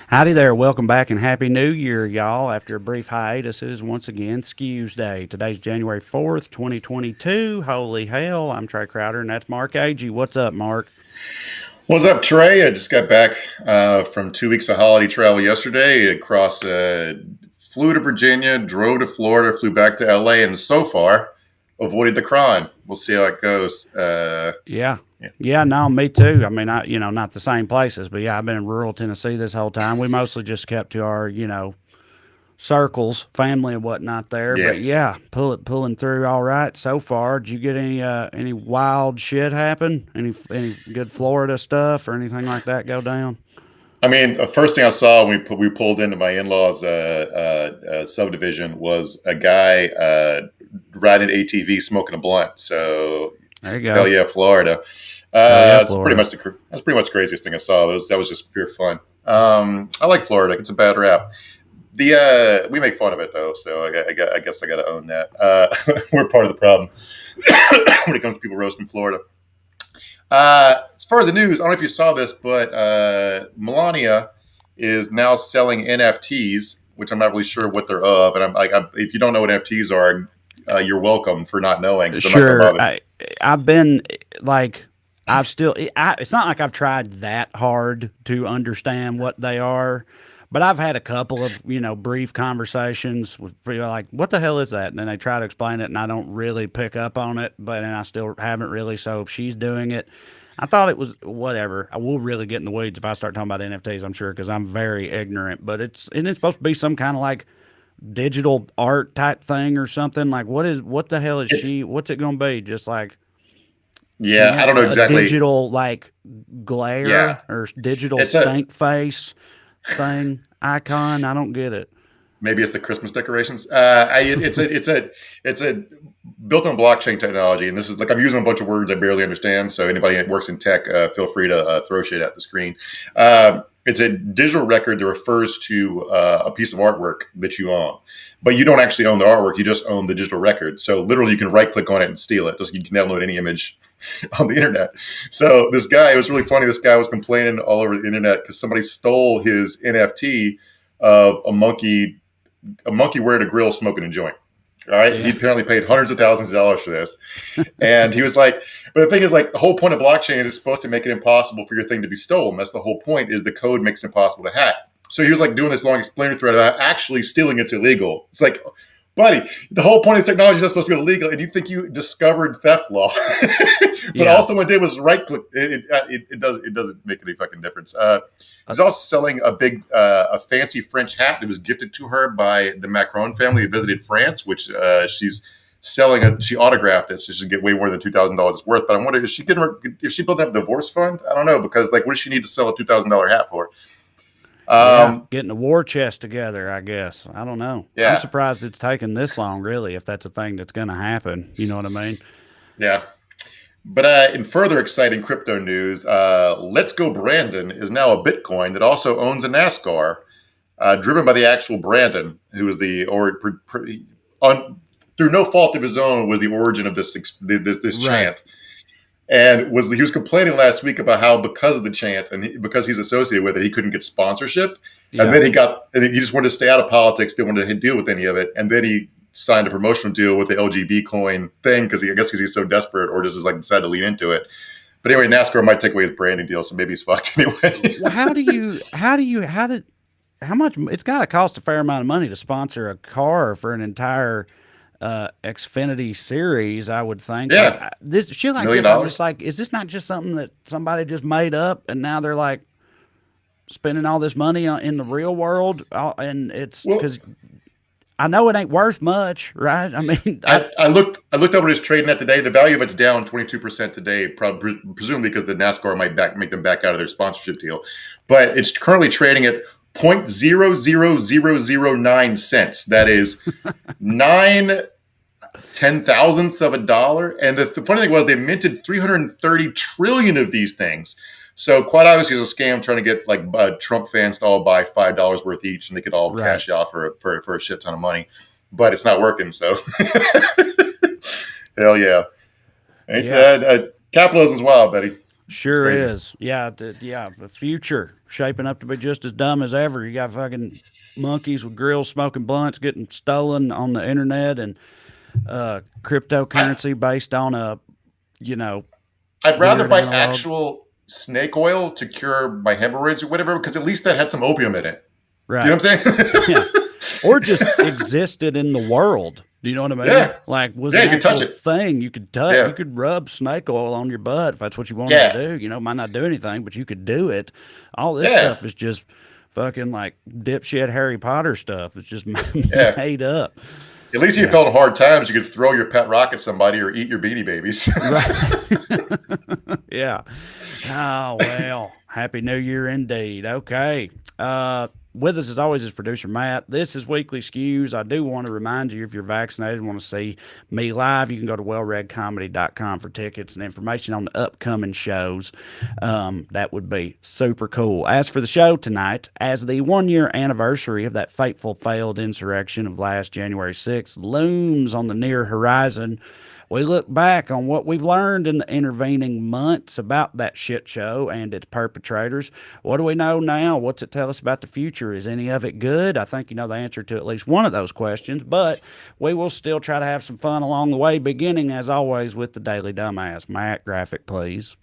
Howdy there. Welcome back and Happy New Year, y'all. After a brief hiatus, it is once again Skews Day. Today's January 4th, 2022. Holy hell. I'm Trey Crowder, and that's Mark Agee. What's up, Mark? What's up, Trey? I just got back from 2 weeks of holiday travel yesterday across flew to Virginia, drove to Florida, flew back to LA, and so far avoided the crime. We'll see how it goes. Yeah. Yeah. Yeah, no, me too. I mean, not the same places, but yeah, I've been in rural Tennessee this whole time. We mostly just kept to our, circles, family and whatnot there. Yeah. But yeah, pulling through all right so far. Did you get any wild shit happen? Any good Florida stuff or anything like that go down? I mean, the first thing I saw when we pulled into my in-laws' subdivision was a guy riding an ATV smoking a blunt. So There you hell go. yeah, Florida. Hell yeah, That's pretty Florida. much the craziest thing I saw. That was just pure fun. I like Florida. It's a bad rap. The we make fun of it though, so I guess I got to own that. We're part of the problem when it comes to people roasting Florida. As far as the news, I don't know if you saw this, but Melania is now selling NFTs, which I'm not really sure what they're of. And if you don't know what NFTs are, you're welcome for not knowing because I'm not going to Sure. bother. I've been like, it's not like I've tried that hard to understand what they are, but I've had a couple of, brief conversations with people like, what the hell is that? And then they try to explain it and I don't really pick up on it, but and I still haven't really. So if she's doing it, I thought it was whatever. I will really get in the weeds if I start talking about NFTs, I'm sure, because I'm very ignorant, but isn't it supposed to be some kind of like digital art type thing or something? Like what the hell is It's what's it gonna be? Just like Yeah, I don't know a exactly. digital like glare Yeah, or digital it's a stank face thing icon? I don't get it. maybe it's the Christmas decorations. It's a built on blockchain technology, and this is like I'm using a bunch of words I barely understand. So anybody that works in tech, feel free to throw shit at the screen. It's a digital record that refers to a piece of artwork that you own, but you don't actually own the artwork. You just own the digital record. So literally, you can right click on it and steal it. Just you can download any image on the internet. So this guy, it was really funny. This guy was complaining all over the internet because somebody stole his NFT of a monkey wearing a grill smoking a joint. All right. He Yeah. apparently paid hundreds of thousands of dollars for this. And he was like, but the thing is, like, the whole point of blockchain is it's supposed to make it impossible for your thing to be stolen. That's the whole point, is the code makes it impossible to hack. So he was like doing this long explainer thread about actually stealing it's illegal. It's like, buddy, the whole point of this technology is not supposed to be illegal, and you think you discovered theft law. But all Yeah. someone did was right click. It doesn't make any fucking difference. Uh, She's also selling a fancy French hat that was gifted to her by the Macron family that visited France, which she's selling it. She autographed it, so she should get way more than $2,000 worth. But I'm wondering, is she building up a divorce fund? I don't know, because like, what does she need to sell a $2,000 hat for? Yeah. Um, Getting a war chest together, I guess. I don't know. I'm yeah, surprised it's taken this long, really, if that's a thing that's gonna happen. You know what I mean? yeah. But in further exciting crypto news, Let's Go Brandon is now a Bitcoin that also owns a NASCAR, driven by the actual Brandon, who is on, through no fault of his own, was the origin of this Right. chant. And he was complaining last week about how because of the chant and because he's associated with it, he couldn't get sponsorship. And Yeah. then he just wanted to stay out of politics, didn't want to deal with any of it. And then he signed a promotional deal with the LGB coin thing because because he's so desperate, or just is like decided to lean into it. But anyway, NASCAR might take away his branding deal, so maybe he's fucked anyway. Well, how much it's got to cost a fair amount of money to sponsor a car for an entire Xfinity series, I would think. Like Yeah, this shit like million this, I'm just dollars. like, is this not just something that somebody just made up and now they're like spending all this money in the real world? And it's Well, because I know it ain't worth much, right? I mean, I looked up what it's trading at today. The value of it's down 22% today, probably presumably because the NASCAR might make them back out of their sponsorship deal. But it's currently trading at 0.00009 cents. That is nine ten thousandths of a dollar. And the funny thing was they minted 330 trillion of these things. So quite obviously, it's a scam trying to get like Trump fans to all buy $5 worth each, and they could all right. cash out for a shit ton of money. But it's not working. So hell yeah, ain't Yeah. that capitalism's wild, Betty? It's Sure crazy. is. Yeah, the future shaping up to be just as dumb as ever. You got fucking monkeys with grills smoking blunts getting stolen on the internet, and I, cryptocurrency based on a, you know, I'd rather weird buy analog. actual snake oil to cure my hemorrhoids or whatever, because at least that had some opium in it. Do you Right. know what I'm Yeah. saying? Or just existed in the world. Do you know what I mean? Yeah. Like was Yeah, an you can touch actual it. thing you could touch. You Yeah. could rub snake oil on your butt if that's what you wanted to Yeah. do. You know, might not do anything, but you could do it. All this Yeah. stuff is just fucking like dipshit Harry Potter stuff. It's just Yeah. made up. At least if you Yeah. felt hard times, you could throw your pet rock at somebody or eat your Beanie Babies. Right. Yeah. Oh well. Happy New Year indeed. Okay. With us as always is producer Matt. This is Weekly Skews. I do want to remind you, if you're vaccinated and want to see me live, you can go to wellreadcomedy.com for tickets and information on the upcoming shows. That would be super cool. As for the show tonight, as the 1 year anniversary of that fateful failed insurrection of last January 6th looms on the near horizon, we look back on what we've learned in the intervening months about that shit show and its perpetrators. What do we know now? What's it tell us about the future? Is any of it good? I think you know the answer to at least one of those questions, but we will still try to have some fun along the way, beginning as always with the Daily Dumbass. Matt, graphic, please.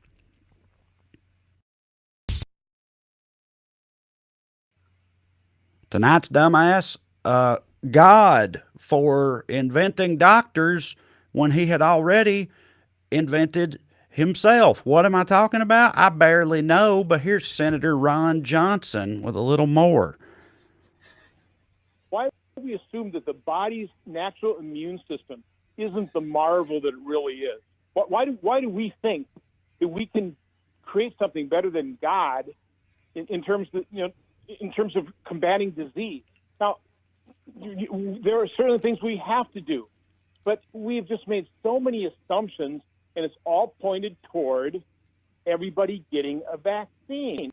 Tonight's dumbass, God for inventing doctors when he had already invented himself. What am I talking about? I barely know, but here's Senator Ron Johnson with a little more. Why do we assume that the body's natural immune system isn't the marvel that it really is? Why do we think that we can create something better than God in terms of, in terms of combating disease? Now, there are certain things we have to do, but we've just made so many assumptions, and it's all pointed toward everybody getting a vaccine.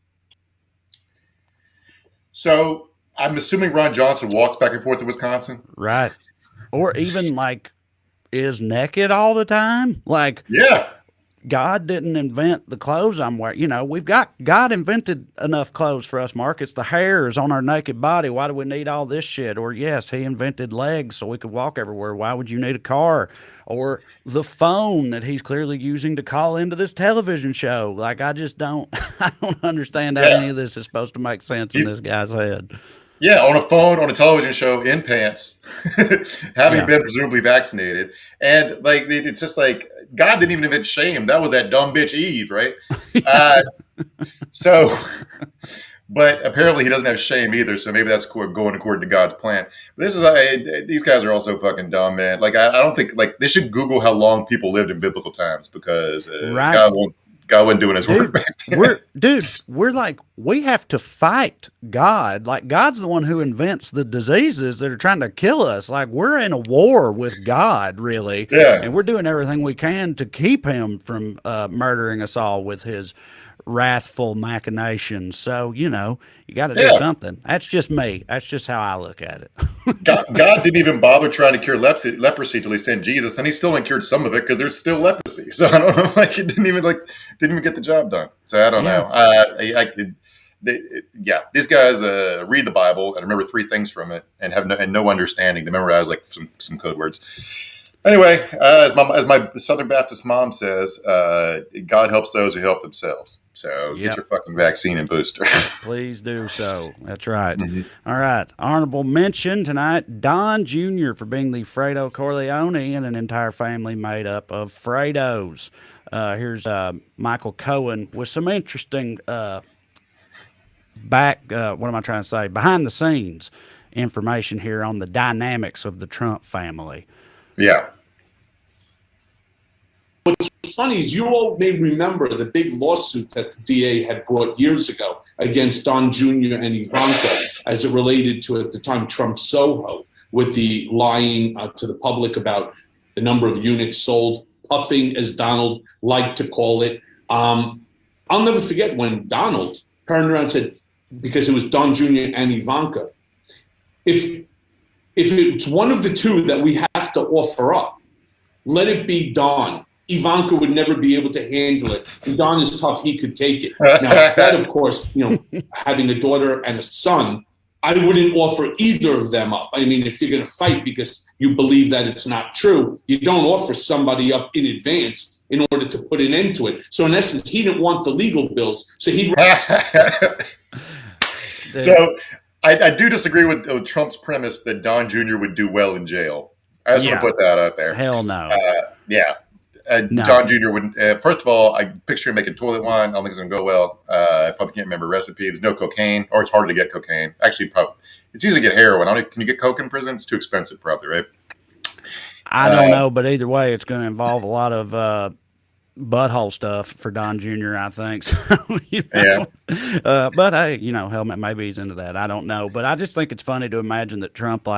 So I'm assuming Ron Johnson walks back and forth to Wisconsin. Right. Or even like is naked all the time. Like Yeah. God didn't invent the clothes I'm wearing. You know, God invented enough clothes for us, Mark. It's the hairs on our naked body. Why do we need all this shit? Or, yes, he invented legs so we could walk everywhere. Why would you need a car? Or the phone that he's clearly using to call into this television show. Like, I just don't, I don't understand how Yeah. any of this is supposed to make sense in this He's guy's head. Yeah, on a phone, on a television show, in pants, having Yeah. been presumably vaccinated, and like it's just like God didn't even invent shame. That was that dumb bitch Eve, right? Uh, so, but apparently he doesn't have shame either. So maybe that's going according to God's plan. But this is these guys are also fucking dumb, man. Like I don't think like they should Google how long people lived in biblical times because Right. God wasn't doing his work Dude, back then. we're like, we have to fight God. Like, God's the one who invents the diseases that are trying to kill us. Like, we're in a war with God, really. Yeah, And we're doing everything we can to keep him from murdering us all with his wrathful machinations. So, you got to do yeah. something. That's just me. That's just how I look at it. God didn't even bother trying to cure leprosy till he sent Jesus, and he still only cured some of it because there's still leprosy. So I don't know, like it didn't even get the job done. So I don't Yeah. know. Yeah, these guys read the Bible and remember three things from it and have no understanding. They memorize like some code words. Anyway, as my Southern Baptist mom says, God helps those who help themselves. So get Yep. your fucking vaccine and booster. Please do so. That's right. Mhm. All right. Honorable mention tonight, Don Jr. for being the Fredo Corleone and an entire family made up of Fredos. Here's Michael Cohen with some interesting what am I trying to say? Behind the scenes information here on the dynamics of the Trump family. Yeah. What's funny is you all may remember the big lawsuit that the DA had brought years ago against Don Jr. and Ivanka as it related to, at the time, Trump Soho, with the lying to the public about the number of units sold, puffing, as Donald liked to call it. I'll never forget when Donald turned around and said, because it was Don Jr. and Ivanka, if it's one of the two that we have to offer up, let it be Don. Ivanka would never be able to handle it. And Don is tough; he could take it. Now, that, of course, having a daughter and a son, I wouldn't offer either of them up. I mean, if you're going to fight because you believe that it's not true, you don't offer somebody up in advance in order to put an end to it. So in essence, he didn't want the legal bills. So he'd. So I do disagree with Trump's premise that Don Jr. would do well in jail. I just want to put that out there. Hell no. Yeah. No. Don Jr. wouldn't. First of all, I picture him making toilet wine. I don't think it's going to go well. I probably can't remember recipe. There's no cocaine, or it's harder to get cocaine. Actually, probably it's easy to get heroin. Can you get coke in prison? It's too expensive, probably, right? I don't know, but either way, it's going to involve a lot of butthole stuff for Don Jr., I think. So, Yeah. But hey, helmet, maybe he's into that. I don't know. But I just think it's funny to imagine that Trump,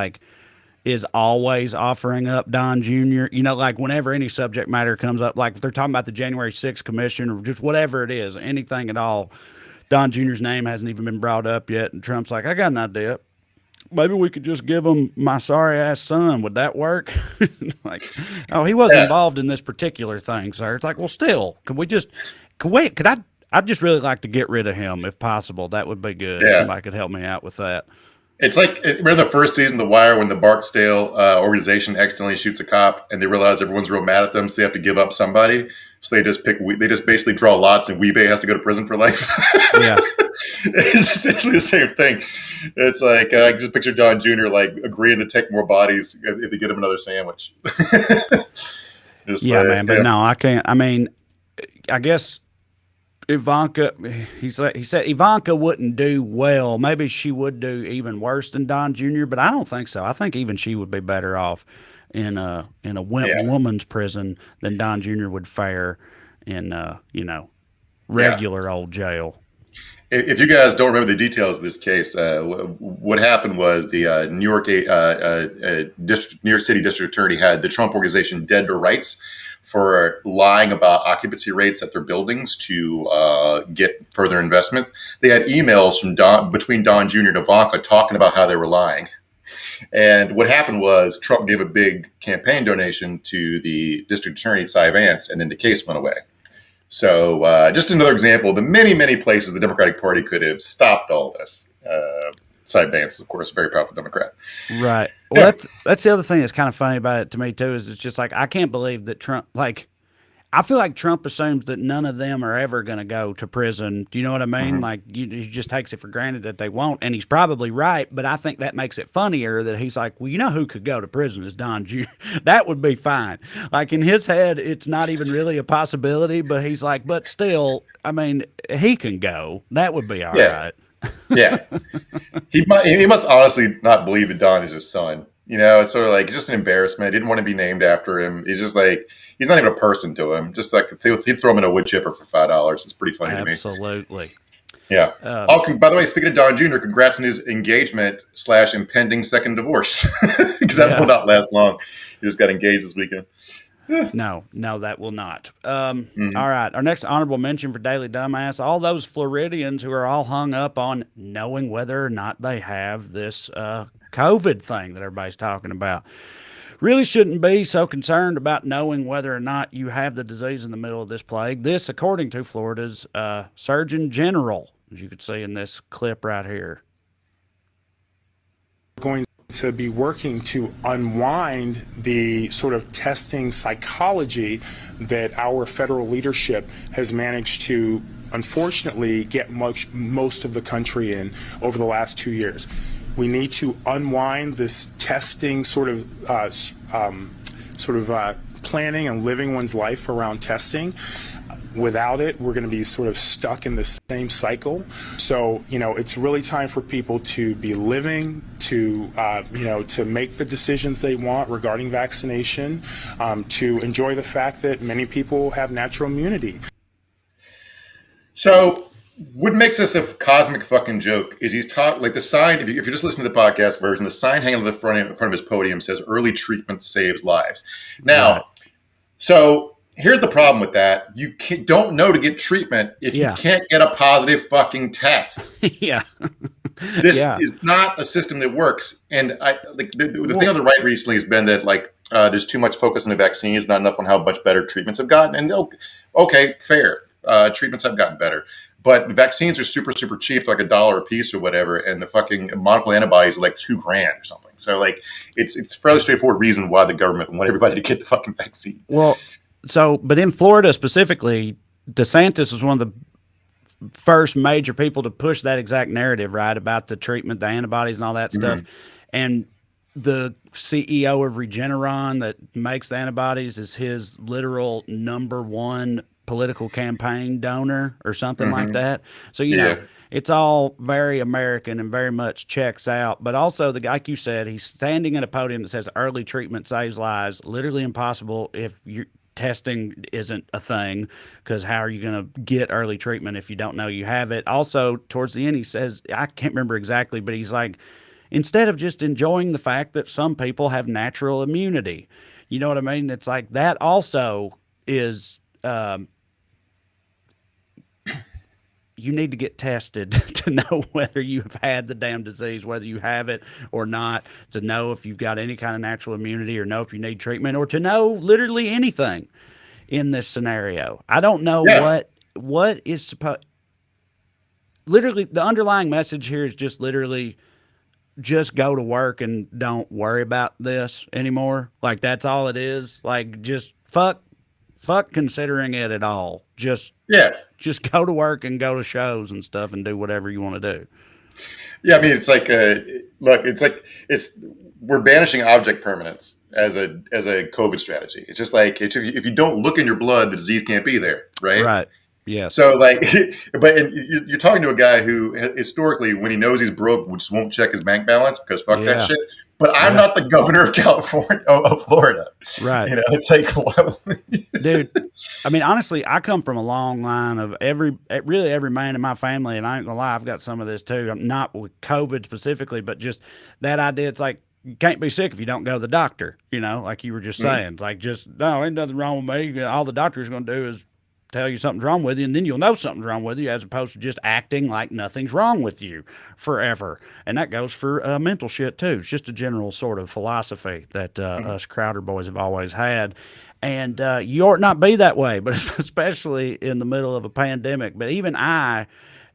is always offering up Don Jr. Like whenever any subject matter comes up, like if they're talking about the January 6th commission or just whatever it is, anything at all, Don Jr.'s name hasn't even been brought up yet. And Trump's like, I got an idea. Maybe we could just give him my sorry ass son. Would that work? He wasn't involved in this particular thing, sir. It's like, well, still, I'd just really like to get rid of him if possible. That would be good. Yeah. If somebody could help me out with that. It's like, remember the first season of The Wire when the Barksdale organization accidentally shoots a cop and they realize everyone's real mad at them, so they have to give up somebody. So they just basically draw lots and Weebay has to go to prison for life. Yeah. It's essentially the same thing. It's like, I can just picture Don Jr. agreeing to take more bodies if they get him another sandwich. Man, but no, I can't. I mean, I guess Ivanka, he said Ivanka wouldn't do well. Maybe she would do even worse than Don Jr., but I don't think so. I think even she would be better off in a woman's prison than Don Jr. would fare in regular old jail. If you guys don't remember the details of this case, what happened was the New York City District Attorney had the Trump Organization dead to rights for lying about occupancy rates at their buildings to get further investment. They had emails between Don Jr. and Ivanka talking about how they were lying. And what happened was Trump gave a big campaign donation to the district attorney, Cy Vance, and then the case went away. So just another example of the many, many places the Democratic Party could have stopped all this. Cy Vance is, of course, a very powerful Democrat. Right. Well, that's the other thing that's kind of funny about it to me, too, is it's just like, I can't believe that Trump, I feel like Trump assumes that none of them are ever going to go to prison. Do you know what I mean? Mm-hmm. He just takes it for granted that they won't. And he's probably right, but I think that makes it funnier that he's like, well, who could go to prison is Don Jr. That would be fine. In his head, it's not even really a possibility, but he's like, but still, I mean, he can go. That would be all right. Yeah. He must honestly not believe that Don is his son. It's sort of just an embarrassment. He didn't want to be named after him. He's just he's not even a person to him. Just he'd throw him in a wood chipper for $5. It's pretty funny to me. Absolutely. Yeah. By the way, speaking of Don Jr., congrats on his engagement / impending second divorce. Because that will not last long. He just got engaged this weekend. No, that will not. All right. Our next honorable mention for Daily Dumbass, all those Floridians who are all hung up on knowing whether or not they have this COVID thing that everybody's talking about. Really shouldn't be so concerned about knowing whether or not you have the disease in the middle of this plague. This, according to Florida's Surgeon General, as you can see in this clip right here. Going to be working to unwind the sort of testing psychology that our federal leadership has managed to, unfortunately, get most of the country in over the last 2 years. We need to unwind this testing sort of planning and living one's life around testing. Without it, we're going to be sort of stuck in the same cycle. So, it's really time for people to be living, to make the decisions they want regarding vaccination, to enjoy the fact that many people have natural immunity. So, what makes this a cosmic fucking joke is he's taught, the sign, if you're just listening to the podcast version, the sign hanging on the front of his podium says early treatment saves lives. Now, So here's the problem with that. You don't know to get treatment if you can't get a positive fucking test. This is not a system that works. And the thing on the right recently has been that There's too much focus on the vaccines, not enough on how much better treatments have gotten. And okay, fair. Treatments have gotten better. But vaccines are super, super cheap, like $1 a piece or whatever, and the fucking monoclonal antibodies are like $2,000 or something. So like, it's a fairly straightforward reason why the government want everybody to get the fucking vaccine. Well, but in Florida specifically, DeSantis was one of the first major people to push that exact narrative, right, about the treatment, the antibodies, and all that stuff. And the CEO of Regeneron that makes the antibodies is his literal #1 political campaign donor or something like that. So, you know, it's all very American and very much checks out. But also, like you said, he's standing at a podium that says early treatment saves lives. Literally impossible if your testing isn't a thing, because how are you going to get early treatment if you don't know you have it? Also, towards the end, he says, I can't remember exactly, but he's like, instead of just enjoying the fact that some people have natural immunity, you know what I mean? It's like that also is... you need to get tested to know whether you've had the damn disease, whether you have it or not, to know if you've got any kind of natural immunity, or know if you need treatment, or to know literally anything in this scenario. I don't know what is supposed. Literally, the underlying message here is just literally just go to work and don't worry about this anymore. Like, that's all it is. Like, just fuck considering it at all. Just go to work and go to shows and stuff and do whatever you want to do. Yeah, I mean, it's like, we're banishing object permanence as a COVID strategy. It's just like, if you don't look in your blood, the disease can't be there, right? Right. Yeah. So like, but you're talking to a guy who historically, when he knows he's broke, just won't check his bank balance because fuck that shit. But I'm not the governor of California, of Florida. Right. You know, it's like, dude, I mean, honestly, I come from a long line of really every man in my family, and I ain't gonna lie, I've got some of this too. I'm not with COVID specifically, but just that idea. It's like, you can't be sick if you don't go to the doctor, you know, like you were just saying. It's like, just, no, ain't nothing wrong with me. All the doctor's gonna do is tell you something's wrong with you, and then you'll know something's wrong with you, as opposed to just acting like nothing's wrong with you forever. And that goes for mental shit too. It's just a general sort of philosophy that us Crowder boys have always had. And you ought not be that way, but especially in the middle of a pandemic. But even I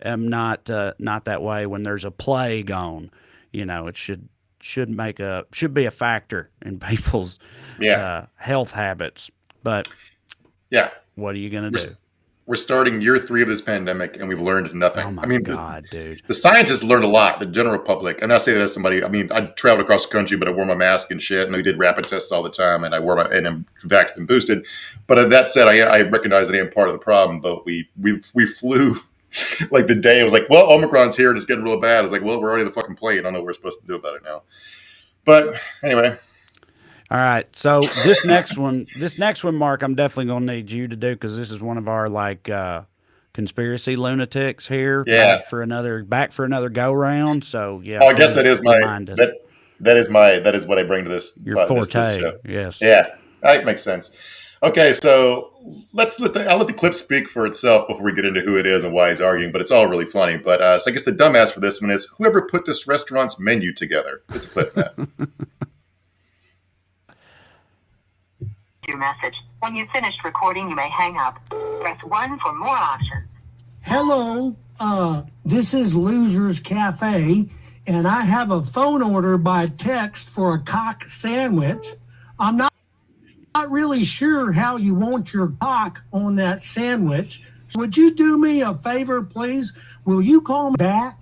am not that way when there's a plague on. You know, it should be a factor in people's health habits. But what are you going to do? We're starting year 3 of this pandemic, and we've learned nothing. Oh my God, dude. The scientists learned a lot. The general public, and I say that as somebody, I mean, I traveled across the country, but I wore my mask and shit, and we did rapid tests all the time, and I'm vaxxed and boosted. But that said, I recognize that I am part of the problem, but we flew like the day. It was like, well, Omicron's here, and it's getting real bad. I was like, well, we're already in the fucking plane. I don't know what we're supposed to do about it now. But anyway. All right, so this next one, Mark, I'm definitely gonna need you to do, because this is one of our like conspiracy lunatics here. Back for another go round. So yeah. Oh, I guess that is what I bring to this. Your forte. This show. Yes. Yeah, that makes sense. Okay, so I'll let the clip speak for itself before we get into who it is and why he's arguing. But it's all really funny. But so I guess the dumbass for this one is whoever put this restaurant's menu together. Get the clip, Matt. Your message. When you've finished recording, you may hang up. Press 1 for more options. Hello, this is Loser's Cafe, and I have a phone order by text for a cock sandwich. I'm not really sure how you want your cock on that sandwich. Would you do me a favor, please? Will you call me back?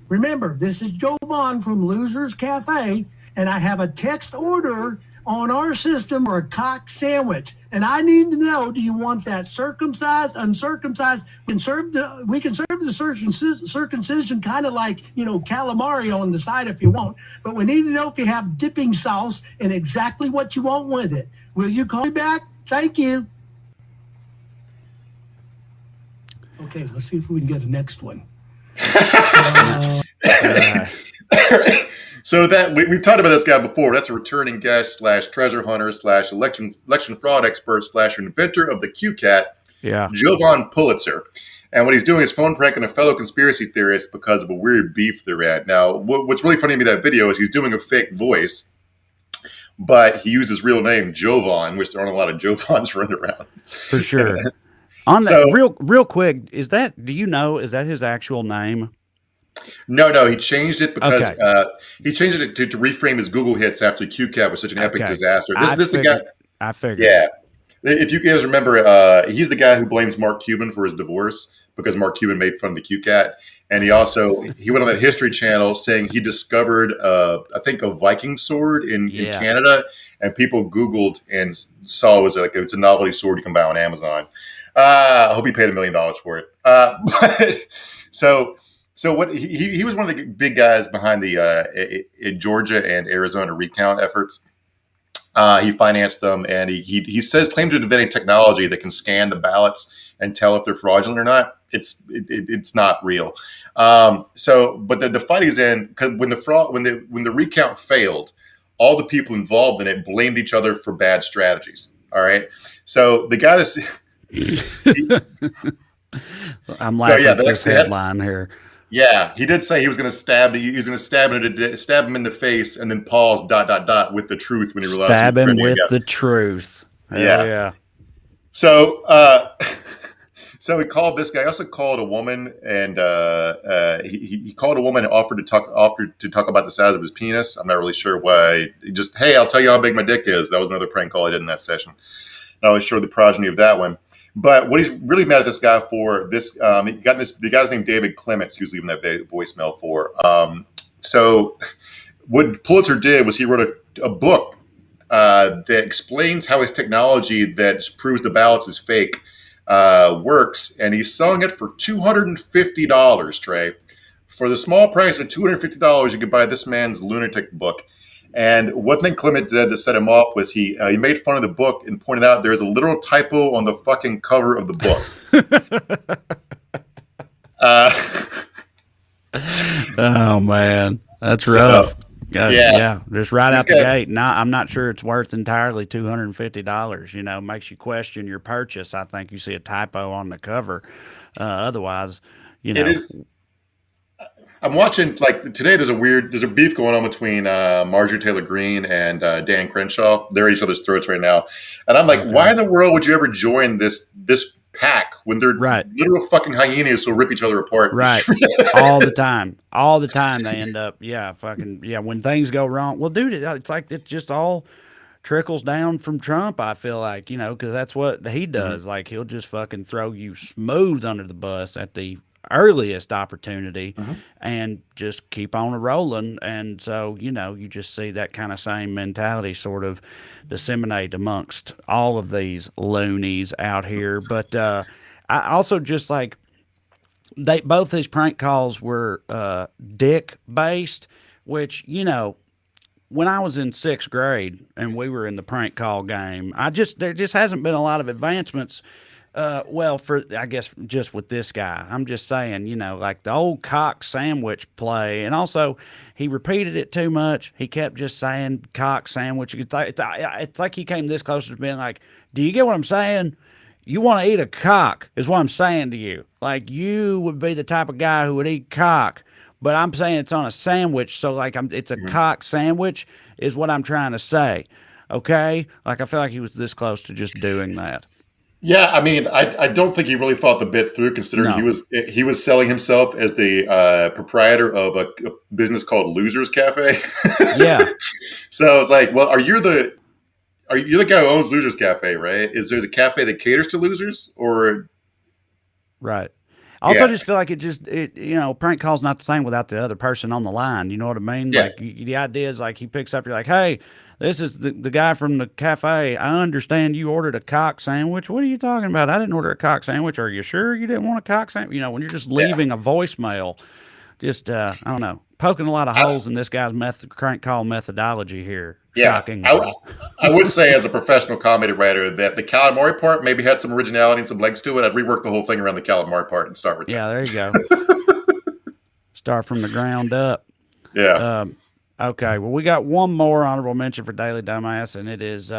Remember, this is Joe Bond from Loser's Cafe, and I have a text order on our system for a cock sandwich, and I need to know: do you want that circumcised, uncircumcised? We can serve the circumcision kind of like, you know, calamari on the side if you want, but we need to know if you have dipping sauce and exactly what you want with it. Will you call me back? Thank you. Okay, let's see if we can get the next one. So that we've talked about this guy before. That's a returning guest / treasure hunter / election fraud expert / inventor of the QCAT, Jovan Pulitzer. And what he's doing is phone pranking a fellow conspiracy theorist because of a weird beef they're at. Now, what's really funny to me that video is he's doing a fake voice, but he used his real name, Jovan, which there aren't a lot of Jovans running around. For sure. On that, So- real quick, is that his actual name? No, he changed it because Okay. he changed it to reframe his Google hits after QCAT was such an epic Okay. disaster. I This the guy. figured. Yeah. If you guys remember, he's the guy who blames Mark Cuban for his divorce because Mark Cuban made fun of the QCAT. And he went on that History Channel saying he discovered, I think, a Viking sword in Canada. And people Googled and saw it's a novelty sword you can buy on Amazon. I hope he paid $1 million for it. So what he was one of the big guys behind the Georgia and Arizona recount efforts. He financed them, and he claimed to have invented technology that can scan the ballots and tell if they're fraudulent or not. It's not real. But the fight is in because when the recount failed, all the people involved in it blamed each other for bad strategies. All right, so the guy that's I'm laughing at this headline here. Yeah, he did say he was going to stab him in the face and then pause ... with the truth when he realized stab him with the truth. Yeah. So so he called this guy. He also called a woman, and he called a woman and offered to talk about the size of his penis. I'm not really sure why. Hey, I'll tell you how big my dick is. That was another prank call I did in that session. Not really sure the progeny of that one. But what he's really mad at this guy for, the guy's named David Clements, he was leaving that voicemail for. So what Pulitzer did was he wrote a book that explains how his technology that proves the ballots is fake works, and he's selling it for $250, Trey. For the small price of $250, you can buy this man's lunatic book. And one thing Clement did to set him off was he made fun of the book and pointed out there's a literal typo on the fucking cover of the book. Oh man, that's rough. Yeah, just right out the gate. I'm not sure it's worth entirely $250. Makes you question your purchase. I think you see a typo on the cover. Otherwise, it is. I'm watching today. There's a beef going on between Marjorie Taylor Greene and Dan Crenshaw. They're at each other's throats right now, and I'm like, why in the world would you ever join this pack when they're literal fucking hyenas who rip each other apart? Right, all the time they end up when things go wrong. Well, dude, it's like it just all trickles down from Trump. I feel like because that's what he does. Like he'll just fucking throw you smooth under the bus at the earliest opportunity and just keep on rolling. And so, you just see that kind of same mentality sort of disseminate amongst all of these loonies out here. But I also just both these prank calls were dick based, which, when I was in 6th grade and we were in the prank call game, there just hasn't been a lot of advancements. I guess just with this guy, I'm just saying, like the old cock sandwich play. And also he repeated it too much. He kept just saying cock sandwich. It's like he came this close to being like, do you get what I'm saying? You want to eat a cock is what I'm saying to you. Like you would be the type of guy who would eat cock, but I'm saying it's on a sandwich. So it's a cock sandwich is what I'm trying to say. Okay. Like I feel like he was this close to just doing that. Yeah, I mean, I don't think he really thought the bit through, considering he was selling himself as the proprietor of a business called Losers Cafe. Yeah. So I was like, well, you're the guy who owns Losers Cafe, right? Is there a cafe that caters to losers, or right? Also, just feel like prank call's not the same without the other person on the line. You know what I mean? Yeah. Like the idea is like he picks up, you're like, hey, this is the guy from the cafe. I understand you ordered a cock sandwich. What are you talking about? I didn't order a cock sandwich. Are you sure you didn't want a cock sandwich? When you're just leaving a voicemail, just, I don't know, poking a lot of holes in this guy's crank call methodology here. Yeah. Shocking. I would say as a professional comedy writer that the calamari part maybe had some originality and some legs to it. I'd rework the whole thing around the calamari part and start with that. Yeah, there you go. Start from the ground up. Yeah. Okay, well, we got one more honorable mention for Daily Dumbass, and it is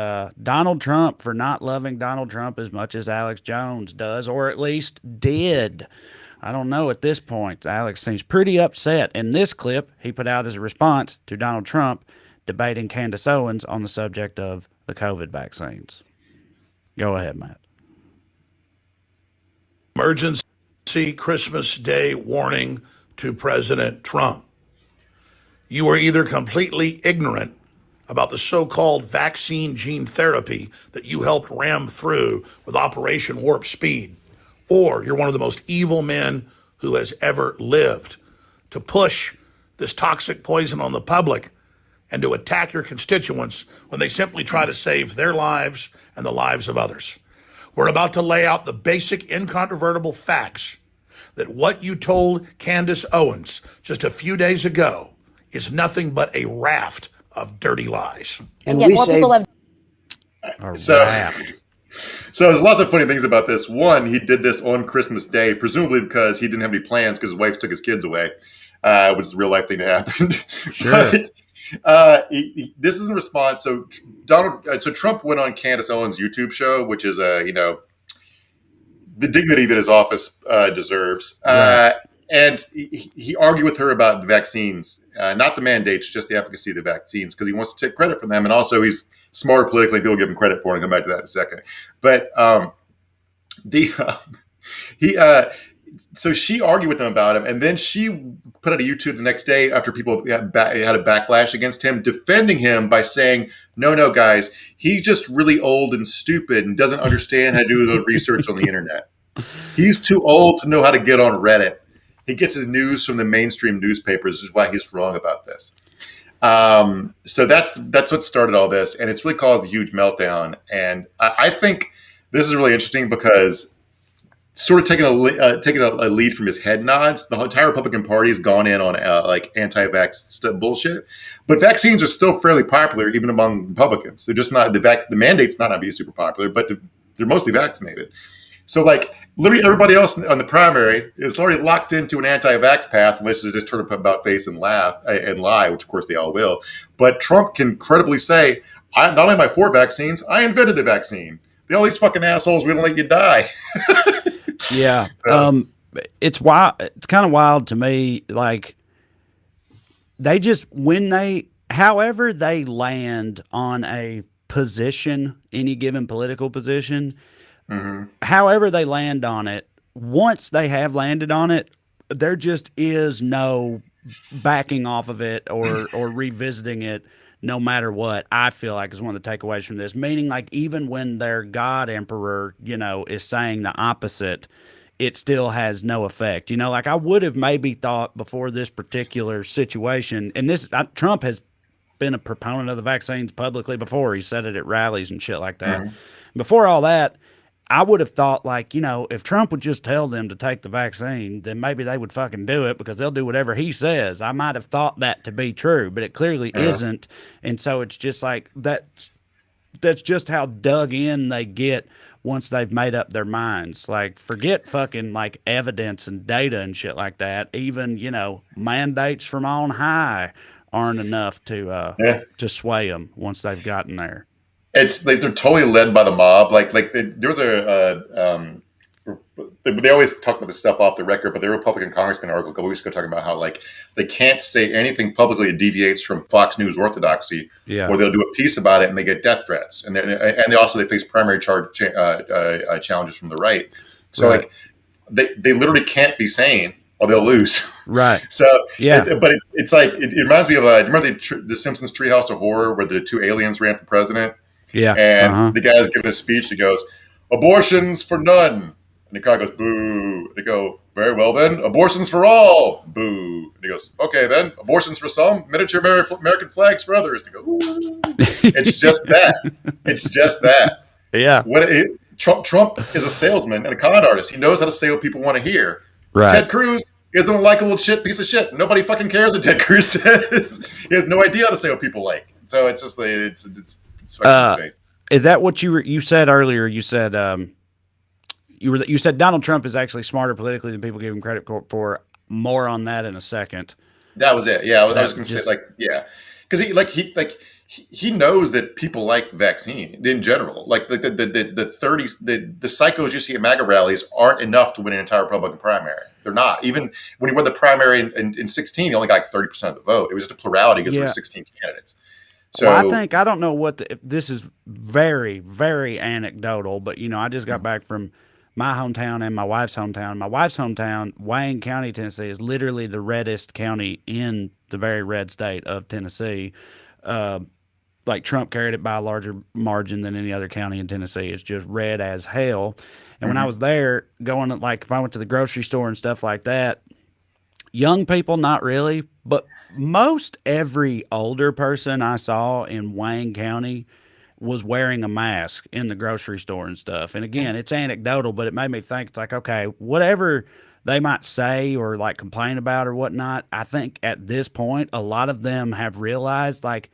Donald Trump for not loving Donald Trump as much as Alex Jones does, or at least did. I don't know at this point. Alex seems pretty upset. In this clip he put out as a response to Donald Trump debating Candace Owens on the subject of the COVID vaccines. Go ahead, Matt. Emergency Christmas Day warning to President Trump. You are either completely ignorant about the so-called vaccine gene therapy that you helped ram through with Operation Warp Speed, or you're one of the most evil men who has ever lived to push this toxic poison on the public and to attack your constituents when they simply try to save their lives and the lives of others. We're about to lay out the basic, incontrovertible facts that what you told Candace Owens just a few days ago is nothing but a raft of dirty lies. And yet more people have. So there's lots of funny things about this. One, he did this on Christmas Day, presumably because he didn't have any plans because his wife took his kids away, which is a real life thing that happened. Sure. But this is in response. So Trump went on Candace Owens' YouTube show, which is the dignity that his office deserves. Right. And he argued with her about the vaccines, not the mandates, just the efficacy of the vaccines, because he wants to take credit for them. And also he's smarter politically. People give him credit for it. I'll come back to that in a second. But so she argued with him about him. And then she put out a YouTube the next day after people had a backlash against him, defending him by saying, no, guys, he's just really old and stupid and doesn't understand how to do the research on the internet. He's too old to know how to get on Reddit. He gets his news from the mainstream newspapers, which is why he's wrong about this. So that's what started all this, and it's really caused a huge meltdown. And I think this is really interesting because sort of taking a lead from his head nods, the entire Republican Party has gone in on like anti-vax bullshit, but vaccines are still fairly popular even among Republicans. They're just not the mandate's not being super popular, but they're mostly vaccinated. So like literally everybody else on the primary is already locked into an anti-vax path unless they just turn up about face and laugh and lie, which of course they all will. But Trump can credibly say, not only am I for vaccines, I invented the vaccine. All these fucking assholes will let you die. Yeah. It's wild. It's kind of wild to me. Like they just, however they land on a position, any given political position, however they land on it, once they have landed on it, there just is no backing off of it or revisiting it no matter what. I feel like is one of the takeaways from this, meaning like even when their God emperor, is saying the opposite, it still has no effect. Like I would have maybe thought before this particular situation, and Trump has been a proponent of the vaccines publicly before. He said it at rallies and shit like that. Before all that, I would have thought like, if Trump would just tell them to take the vaccine, then maybe they would fucking do it because they'll do whatever he says. I might have thought that to be true, but it clearly isn't. And so it's just like that's just how dug in they get once they've made up their minds. Like forget fucking like evidence and data and shit like that. Even, mandates from on high aren't enough to sway them once they've gotten there. It's like they're totally led by the mob. Like there was they always talk about this stuff off the record, but the Republican congressman article a couple weeks ago talking about how like they can't say anything publicly that deviates from Fox News orthodoxy, or they'll do a piece about it and they get death threats, and they face primary challenges from the right. So like they literally can't be sane or they'll lose. Right. So it's like it reminds me of remember the Simpsons Treehouse of Horror where the two aliens ran for president. Yeah. And the guy's giving a speech. He goes, "Abortions for none." And the crowd goes, "Boo." They go, "Very well then. Abortions for all." Boo. And he goes, "Okay then. Abortions for some, miniature American flags for others." They go, "Ooh." It's just that. It's just that. Yeah. Trump is a salesman and a con artist. He knows how to say what people want to hear. Right. Ted Cruz is an unlikable piece of shit. Nobody fucking cares what Ted Cruz says. He has no idea how to say what people like. So it's just it's fucking insane. Is that what you said earlier? You said you said Donald Trump is actually smarter politically than people give him credit for. More on that in a second. That was it. Yeah, I was going to say because he knows that people like vaccine in general. Like the psychos you see at MAGA rallies aren't enough to win an entire Republican primary. They're not. Even when he won the primary in 16, he only got like 30% of the vote. It was just a plurality because there were 16 candidates. So Well, I think I don't know this is very, very anecdotal, but I just got back from my hometown and my wife's hometown. My wife's hometown, Wayne County, Tennessee, is literally the reddest county in the very red state of Tennessee. Like Trump carried it by a larger margin than any other county in Tennessee. It's just red as hell. And when I was there, going like if I went to the grocery store and stuff like that, young people, not really, but most every older person I saw in Wayne County was wearing a mask in the grocery store and stuff. And again, it's anecdotal, but it made me think, it's like, okay, whatever they might say or like complain about or whatnot, I think at this point, a lot of them have realized, like,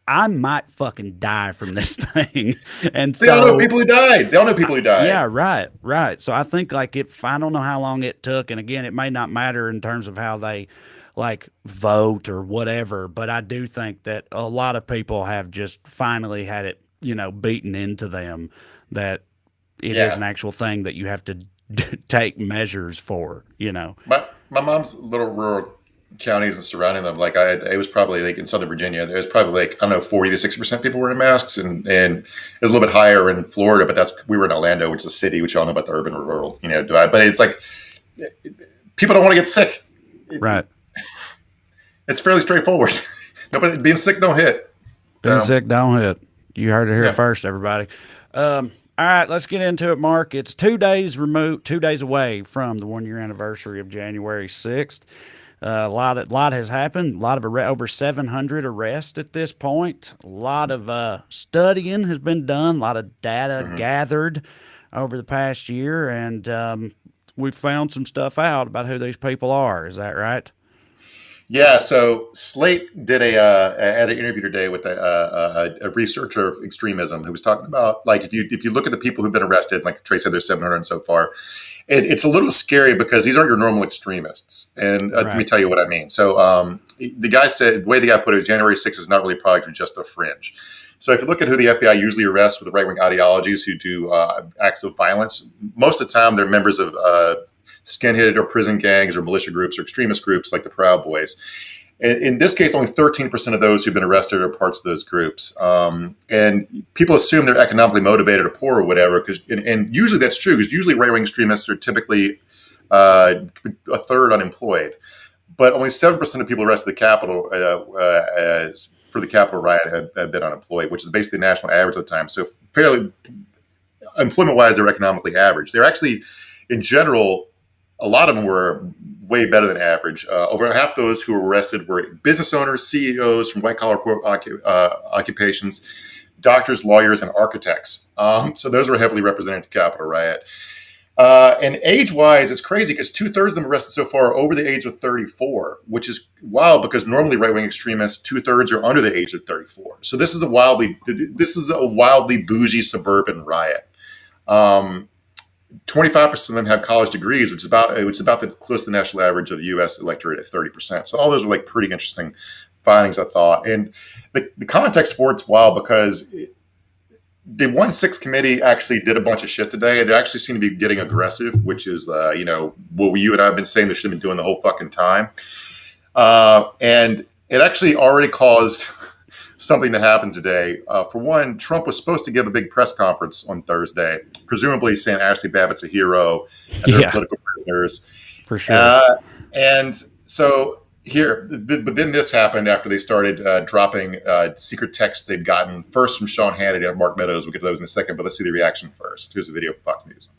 I might fucking die from this thing. And they all know people who died. They all know people who died. Yeah, right. So I think like I don't know how long it took. And again, it may not matter in terms of how they like vote or whatever, but I do think that a lot of people have just finally had it, beaten into them that it is an actual thing that you have to take measures for, My mom's little rural counties and surrounding them, like it was probably like in Southern Virginia, there was probably like, I don't know, 40 to 60% people wearing masks, and it was a little bit higher in Florida, but we were in Orlando, which is a city, which y'all know about the urban and rural, divide. But it's like, people don't want to get sick. Right. It's fairly straightforward. Nobody being sick don't hit. Being sick don't hit. You heard it here first, everybody. All right, let's get into it, Mark. It's 2 days away from the 1-year anniversary of January 6th. A lot has happened. A lot of over 700 arrests at this point. A lot of studying has been done. A lot of data gathered over the past year, and we've found some stuff out about who these people are. Is that right? Yeah. So Slate did had an interview today with a researcher of extremism who was talking about, like, if you look at the people who've been arrested, like Trey said, there's 700 so far. It's a little scary because these aren't your normal extremists. And let me tell you what I mean. So the guy said, the way the guy put it, January 6th is not really a product of just the fringe. So if you look at who the FBI usually arrests with the right-wing ideologies who do acts of violence, most of the time they're members of skinhead or prison gangs or militia groups or extremist groups like the Proud Boys. In this case, only 13% of those who've been arrested are parts of those groups. And people assume they're economically motivated or poor or whatever, and usually that's true, because usually right-wing extremists are typically a third unemployed. But only 7% of people arrested at the Capitol for the Capitol riot have been unemployed, which is basically the national average at the time. So fairly, employment-wise, they're economically average. They're actually, in general, a lot of them were way better than average. Over half those who were arrested were business owners, CEOs from white-collar occupations, doctors, lawyers, and architects. So those were heavily represented at the Capitol riot. And age-wise, it's crazy because 2/3 of them arrested so far are over the age of 34, which is wild because normally right-wing extremists, 2/3 are under the age of 34. So this is a wildly bougie suburban riot. 25% of them have college degrees, which is about the close to the national average of the U.S. electorate at 30%. So all those are like pretty interesting findings, I thought. And the context for it's wild because the 1-6 committee actually did a bunch of shit today. They actually seem to be getting aggressive, which is what you and I have been saying they should have been doing the whole fucking time. And it actually already caused something to happen today. For one, Trump was supposed to give a big press conference on Thursday, presumably saying Ashley Babbitt's a hero and they're political prisoners. For sure. And so but then this happened after they started dropping secret texts they'd gotten, first from Sean Hannity and Mark Meadows. We'll get to those in a second, but let's see the reaction first. Here's a video from Fox News.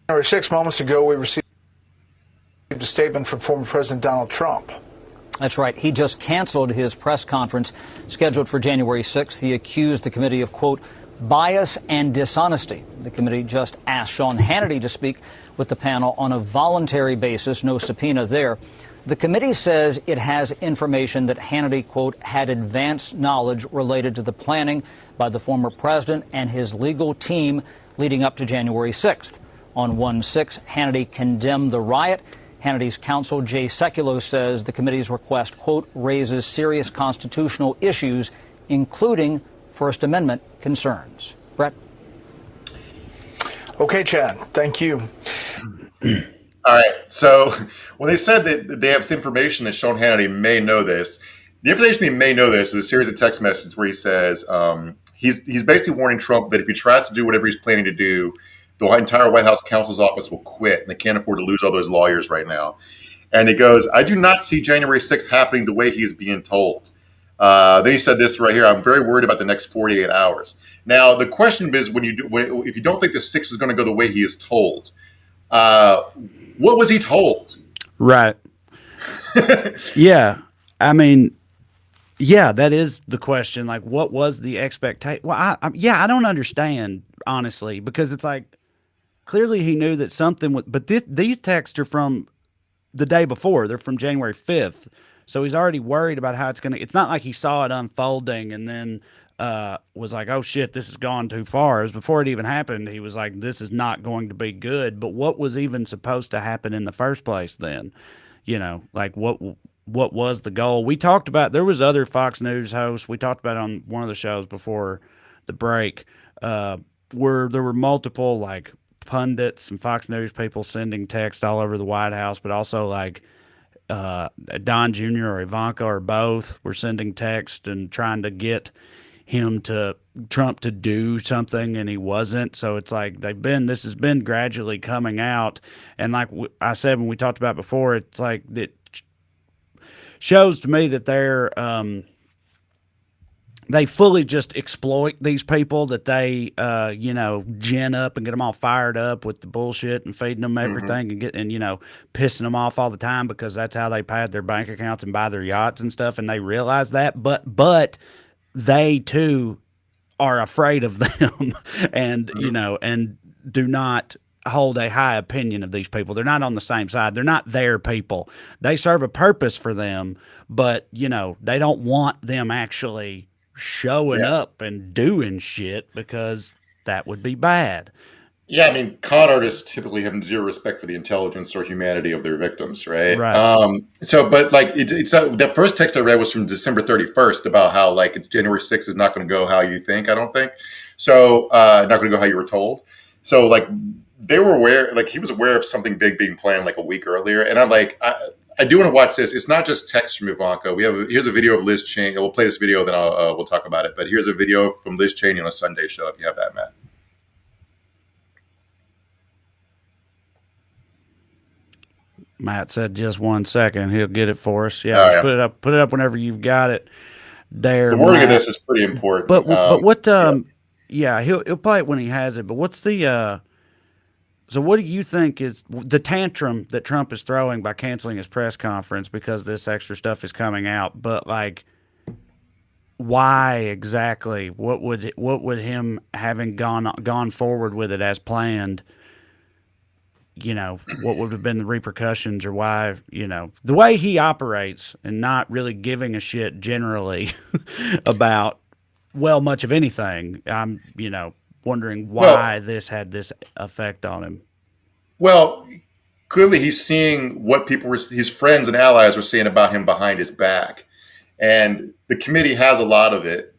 January 6 moments ago, we received a statement from former President Donald Trump. That's right. He just canceled his press conference scheduled for January 6th. He accused the committee of, quote, bias and dishonesty. The committee just asked Sean Hannity to speak with the panel on a voluntary basis, no subpoena there. The committee says it has information that Hannity, quote, had advanced knowledge related to the planning by the former president and his legal team leading up to January 6th. On 1-6, Hannity condemned the riot. Hannity's counsel, Jay Sekulow, says the committee's request, quote, raises serious constitutional issues, including First Amendment concerns. Brett? Okay, Chad. Thank you. All right. So when they said that they have some information that Sean Hannity may know this, The information he may know this is a series of text messages where he says he's basically warning Trump that if he tries to do whatever he's planning to do, the entire White House counsel's office will quit, and they can't afford to lose all those lawyers right now. And he goes, I do not see January 6th happening the way he's being told. Then he said this right here. I'm very worried about the next 48 hours. Now, the question is, if you don't think the 6th is going to go the way he is told, what was he told? Right. Yeah. I mean, yeah, that is the question. Like, what was the expectation? Well, I don't understand, honestly, because it's like, clearly he knew that something was, but these texts are from the day before. They're from January 5th. So he's already worried about how it's not like he saw it unfolding and then was like, oh shit, this has gone too far. As before it even happened, he was like, this is not going to be good. But what was even supposed to happen in the first place then? Like what was the goal? We talked about, there was other Fox News hosts. We talked about it on one of the shows before the break, where there were multiple like pundits and Fox News people sending texts all over the White House, but also like Don Jr. or Ivanka or both were sending text and trying to get Trump to do something, and he wasn't. So it's like this has been gradually coming out. And like I said, when we talked about before, it's like it shows to me that they fully just exploit these people, that they, gin up and get them all fired up with the bullshit and feeding them everything and pissing them off all the time because that's how they pad their bank accounts and buy their yachts and stuff. And they realize that, but they too are afraid of them and, and do not hold a high opinion of these people. They're not on the same side. They're not their people. They serve a purpose for them, but, they don't want them actually showing up and doing shit because that would be bad. Yeah, I mean, con artists typically have zero respect for the intelligence or humanity of their victims, right? Right. But like, it's that first text I read was from December 31st about how like it's January 6th is not going to go how you think. I don't think so. Not going to go how you were told. So like they were aware, like he was aware of something big being planned like a week earlier, and I'm like, I do want to watch this. It's not just text from Ivanka. Here's a video of Liz Cheney. We'll play this video, then we'll talk about it. But here's a video from Liz Cheney on a Sunday show. If you have that, Matt. Matt said just 1 second. He'll get it for us. Yeah, just put it up whenever you've got it there. The wording of this is pretty important. But what he'll play it when he has it. But what's the so what do you think is the tantrum that Trump is throwing by canceling his press conference because this extra stuff is coming out? But like, why exactly? What would him having gone forward with it as planned? What would have been the repercussions, or why, the way he operates and not really giving a shit generally about, much of anything. I'm, wondering why this had this effect on him. Well, clearly he's seeing what his friends and allies were saying about him behind his back. And the committee has a lot of it,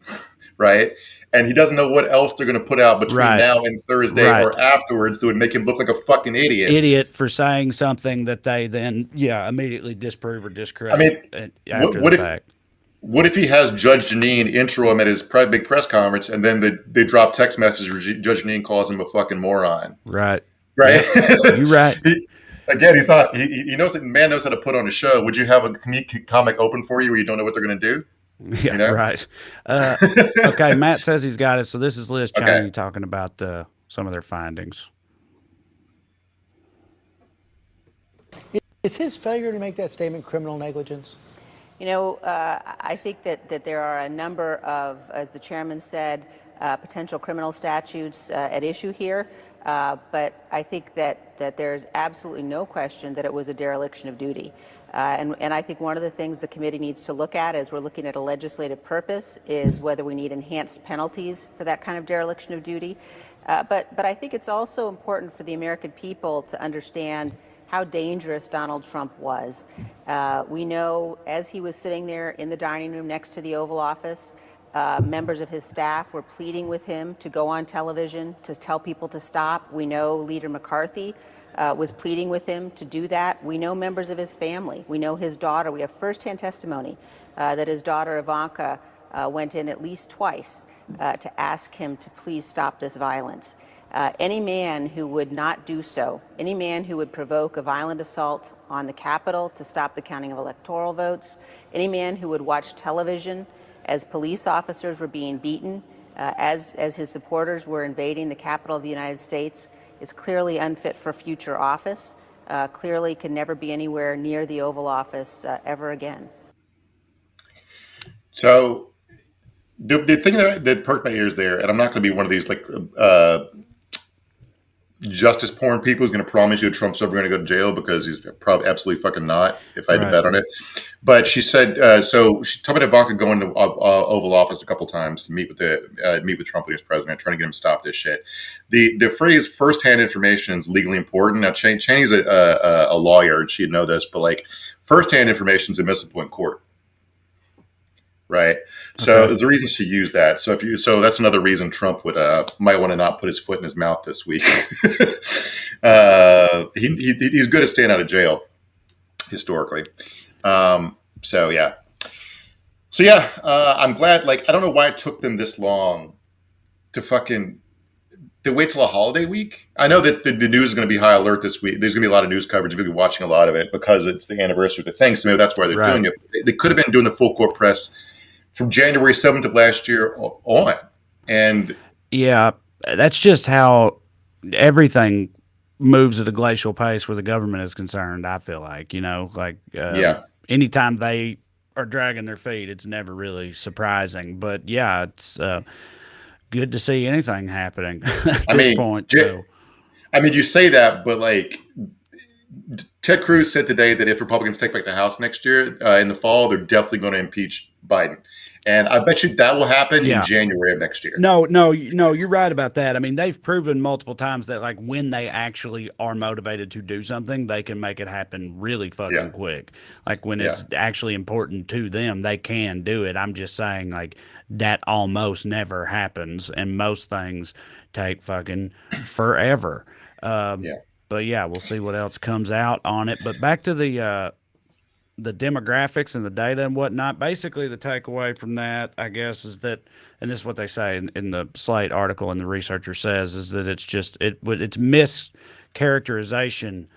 right? And he doesn't know what else they're going to put out between now and Thursday or afterwards that would make him look like a fucking idiot. Idiot for saying something that they then, immediately disprove or discredit. I mean, after the fact. What if he has Judge Jeanine intro him at his big press conference, and then they drop text messages where Judge Jeanine calls him a fucking moron? Right. Right. You're right. He's not. He knows that man knows how to put on a show. Would you have a comic open for you where you don't know what they're going to do? Yeah, right. Okay, Matt says he's got it. So this is Liz Cheney talking about some of their findings. Is his failure to make that statement criminal negligence? I think that there are a number of, as the chairman said, potential criminal statutes at issue here. But I think that there's absolutely no question that it was a dereliction of duty. And I think one of the things the committee needs to look at as we're looking at a legislative purpose is whether we need enhanced penalties for that kind of dereliction of duty. But I think it's also important for the American people to understand how dangerous Donald Trump was. We know as he was sitting there in the dining room next to the Oval Office Members of his staff were pleading with him to go on television to tell people to stop. We know Leader McCarthy was pleading with him to do that. We know members of his family. We know his daughter. We have firsthand testimony that his daughter Ivanka went in at least twice to ask him to please stop this violence. Any man who would not do so, any man who would provoke a violent assault on the Capitol to stop the counting of electoral votes, any man who would watch television as police officers were being beaten, as his supporters were invading the Capitol of the United States, is clearly unfit for future office, clearly can never be anywhere near the Oval Office ever again. So the thing that perked my ears there, and I'm not going to be one of these like justice porn people who's going to promise you Trump's never going to go to jail, because he's probably absolutely fucking not, if I had to bet on it. But she said, so she told me that Ivanka going to Oval Office a couple times to meet with Trump when he was president, trying to get him to stop this shit. The phrase "firsthand information" is legally important. Now, Cheney's a lawyer, and she'd know this, but like firsthand information is admissible in court. Right. So there's a reason to use that. So that's another reason Trump would might want to not put his foot in his mouth this week. He's good at staying out of jail historically. I'm glad. Like, I don't know why it took them this long to wait till a holiday week. I know that the news is going to be high alert this week. There's going to be a lot of news coverage. You're going to be watching a lot of it because it's the anniversary of the thing. So maybe that's why they're doing it. They could have been doing the full court press from January 7th of last year on. And yeah, that's just how everything moves at a glacial pace where the government is concerned. I feel like, anytime they are dragging their feet, it's never really surprising. But yeah, it's good to see anything happening at this point. So. I mean, you say that, but like Ted Cruz said today that if Republicans take back the House next year in the fall, they're definitely going to impeach Biden. And I bet you that will happen in January of next year. No, you're right about that. I mean, they've proven multiple times that like when they actually are motivated to do something, they can make it happen really fucking quick. Like when it's actually important to them, they can do it. I'm just saying like that almost never happens, and most things take fucking forever. But yeah, we'll see what else comes out on it. But back to the demographics and the data and whatnot. Basically, the takeaway from that, I guess, is that, and this is what they say in the Slate article, and the researcher says, is that it's just it's mischaracterization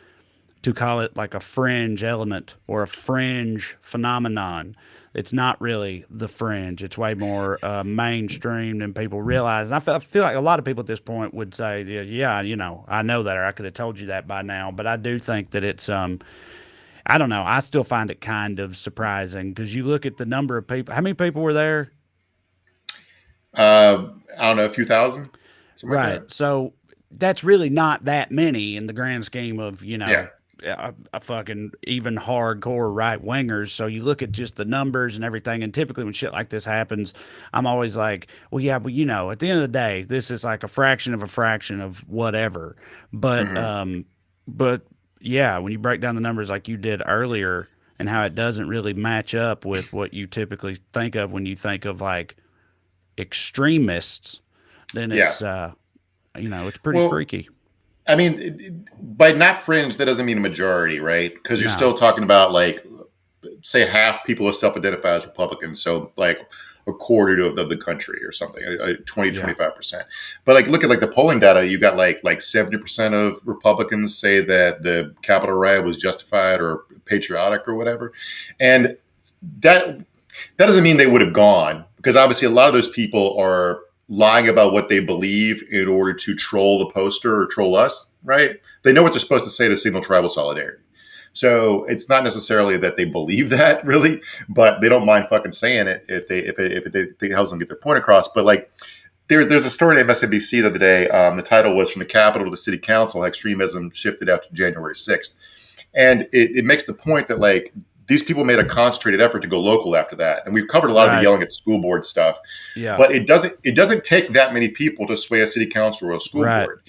to call it like a fringe element or a fringe phenomenon. It's not really the fringe. It's way more mainstream than people realize. And I feel like a lot of people at this point would say, I know that, or I could have told you that by now. But I do think that it's, I don't know. I still find it kind of surprising because you look at the number of people. How many people were there? I don't know, a few thousand. Right. Like that. So that's really not that many in the grand scheme of, a fucking even hardcore right wingers. So you look at just the numbers and everything, and typically when shit like this happens, I'm always like, well, yeah, but at the end of the day, this is like a fraction of whatever. But but yeah, when you break down the numbers like you did earlier and how it doesn't really match up with what you typically think of when you think of like extremists, then it's it's pretty freaky. I mean, by not fringe, that doesn't mean a majority, right? Because you're still talking about, like, say half people who self-identify as Republicans, so like a quarter of the country or something, 25%. But like, look at like the polling data. You got like 70% of Republicans say that the Capitol riot was justified or patriotic or whatever, and that doesn't mean they would have gone, because obviously a lot of those people are lying about what they believe in order to troll the poster or troll us, right? They know what they're supposed to say to signal tribal solidarity. So it's not necessarily that they believe that really, but they don't mind fucking saying it if it helps them get their point across. But like, there's a story in MSNBC the other day. The title was "From the Capitol to the City Council: Extremism Shifted After January 6th," and it makes the point that like these people made a concentrated effort to go local after that, and we've covered a lot of the yelling at the school board stuff. Yeah. But it doesn't take that many people to sway a city council or a school board.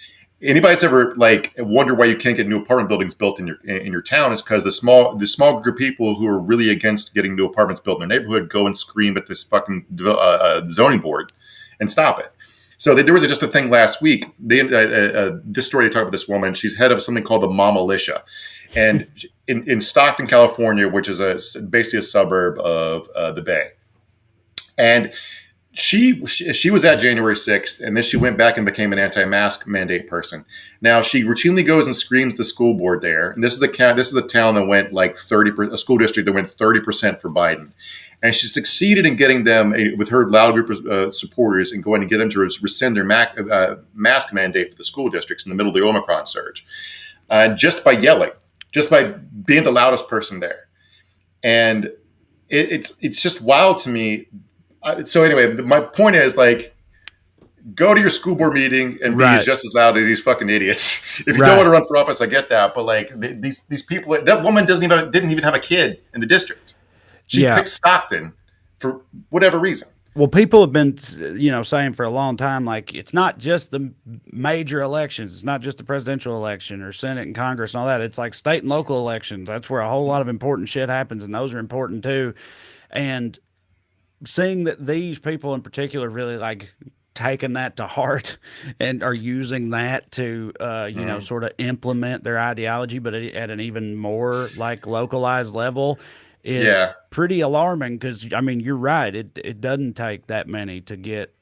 anybody that's ever like wonder why you can't get new apartment buildings built in your town is because the small group of people who are really against getting new apartments built in their neighborhood go and scream at this fucking zoning board and stop it. So there was just a thing last week. This story, they talk about this woman. She's head of something called the Mom Militia, and in Stockton, California, which is basically a suburb of the Bay. And she was at January 6th, and then she went back and became an anti-mask mandate person. Now she routinely goes and screams at the school board there. And this is a town that went like 30%, a school district that went 30% for Biden. And she succeeded in getting them, with her loud group of supporters, and going to get them to rescind their mask mandate for the school districts in the middle of the Omicron surge. Just by yelling, just by being the loudest person there. And it's just wild to me. So anyway, my point is, like, go to your school board meeting and be just as loud as these fucking idiots. If you don't want to run for office, I get that. But like these people, that woman didn't even have a kid in the district. She picked Stockton for whatever reason. Well, people have been, saying for a long time, like, it's not just the major elections. It's not just the presidential election or Senate and Congress and all that. It's like state and local elections. That's where a whole lot of important shit happens, and those are important too. And seeing that these people in particular really like taking that to heart and are using that to, sort of implement their ideology, but at an even more like localized level is pretty alarming. Cause I mean, you're right. It doesn't take that many to get,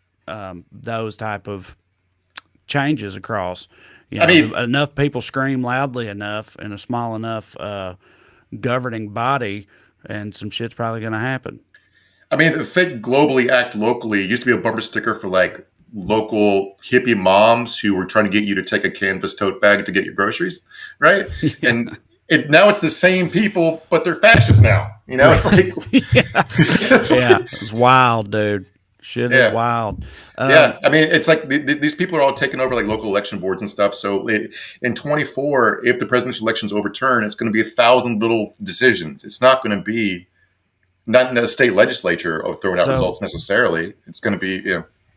those type of changes across, enough people scream loudly enough in a small enough, governing body, and some shit's probably going to happen. I mean, think globally, act locally. It used to be a bumper sticker for like local hippie moms who were trying to get you to take a canvas tote bag to get your groceries, right? And now it's the same people, but they're fascists now. It's like, it's wild, dude. Shit is wild. I mean, it's like these people are all taking over like local election boards and stuff. So in 24, if the presidential election is overturned, it's going to be 1,000 little decisions. It's not going to be not in a state legislature or throwing out results necessarily. It's going to be,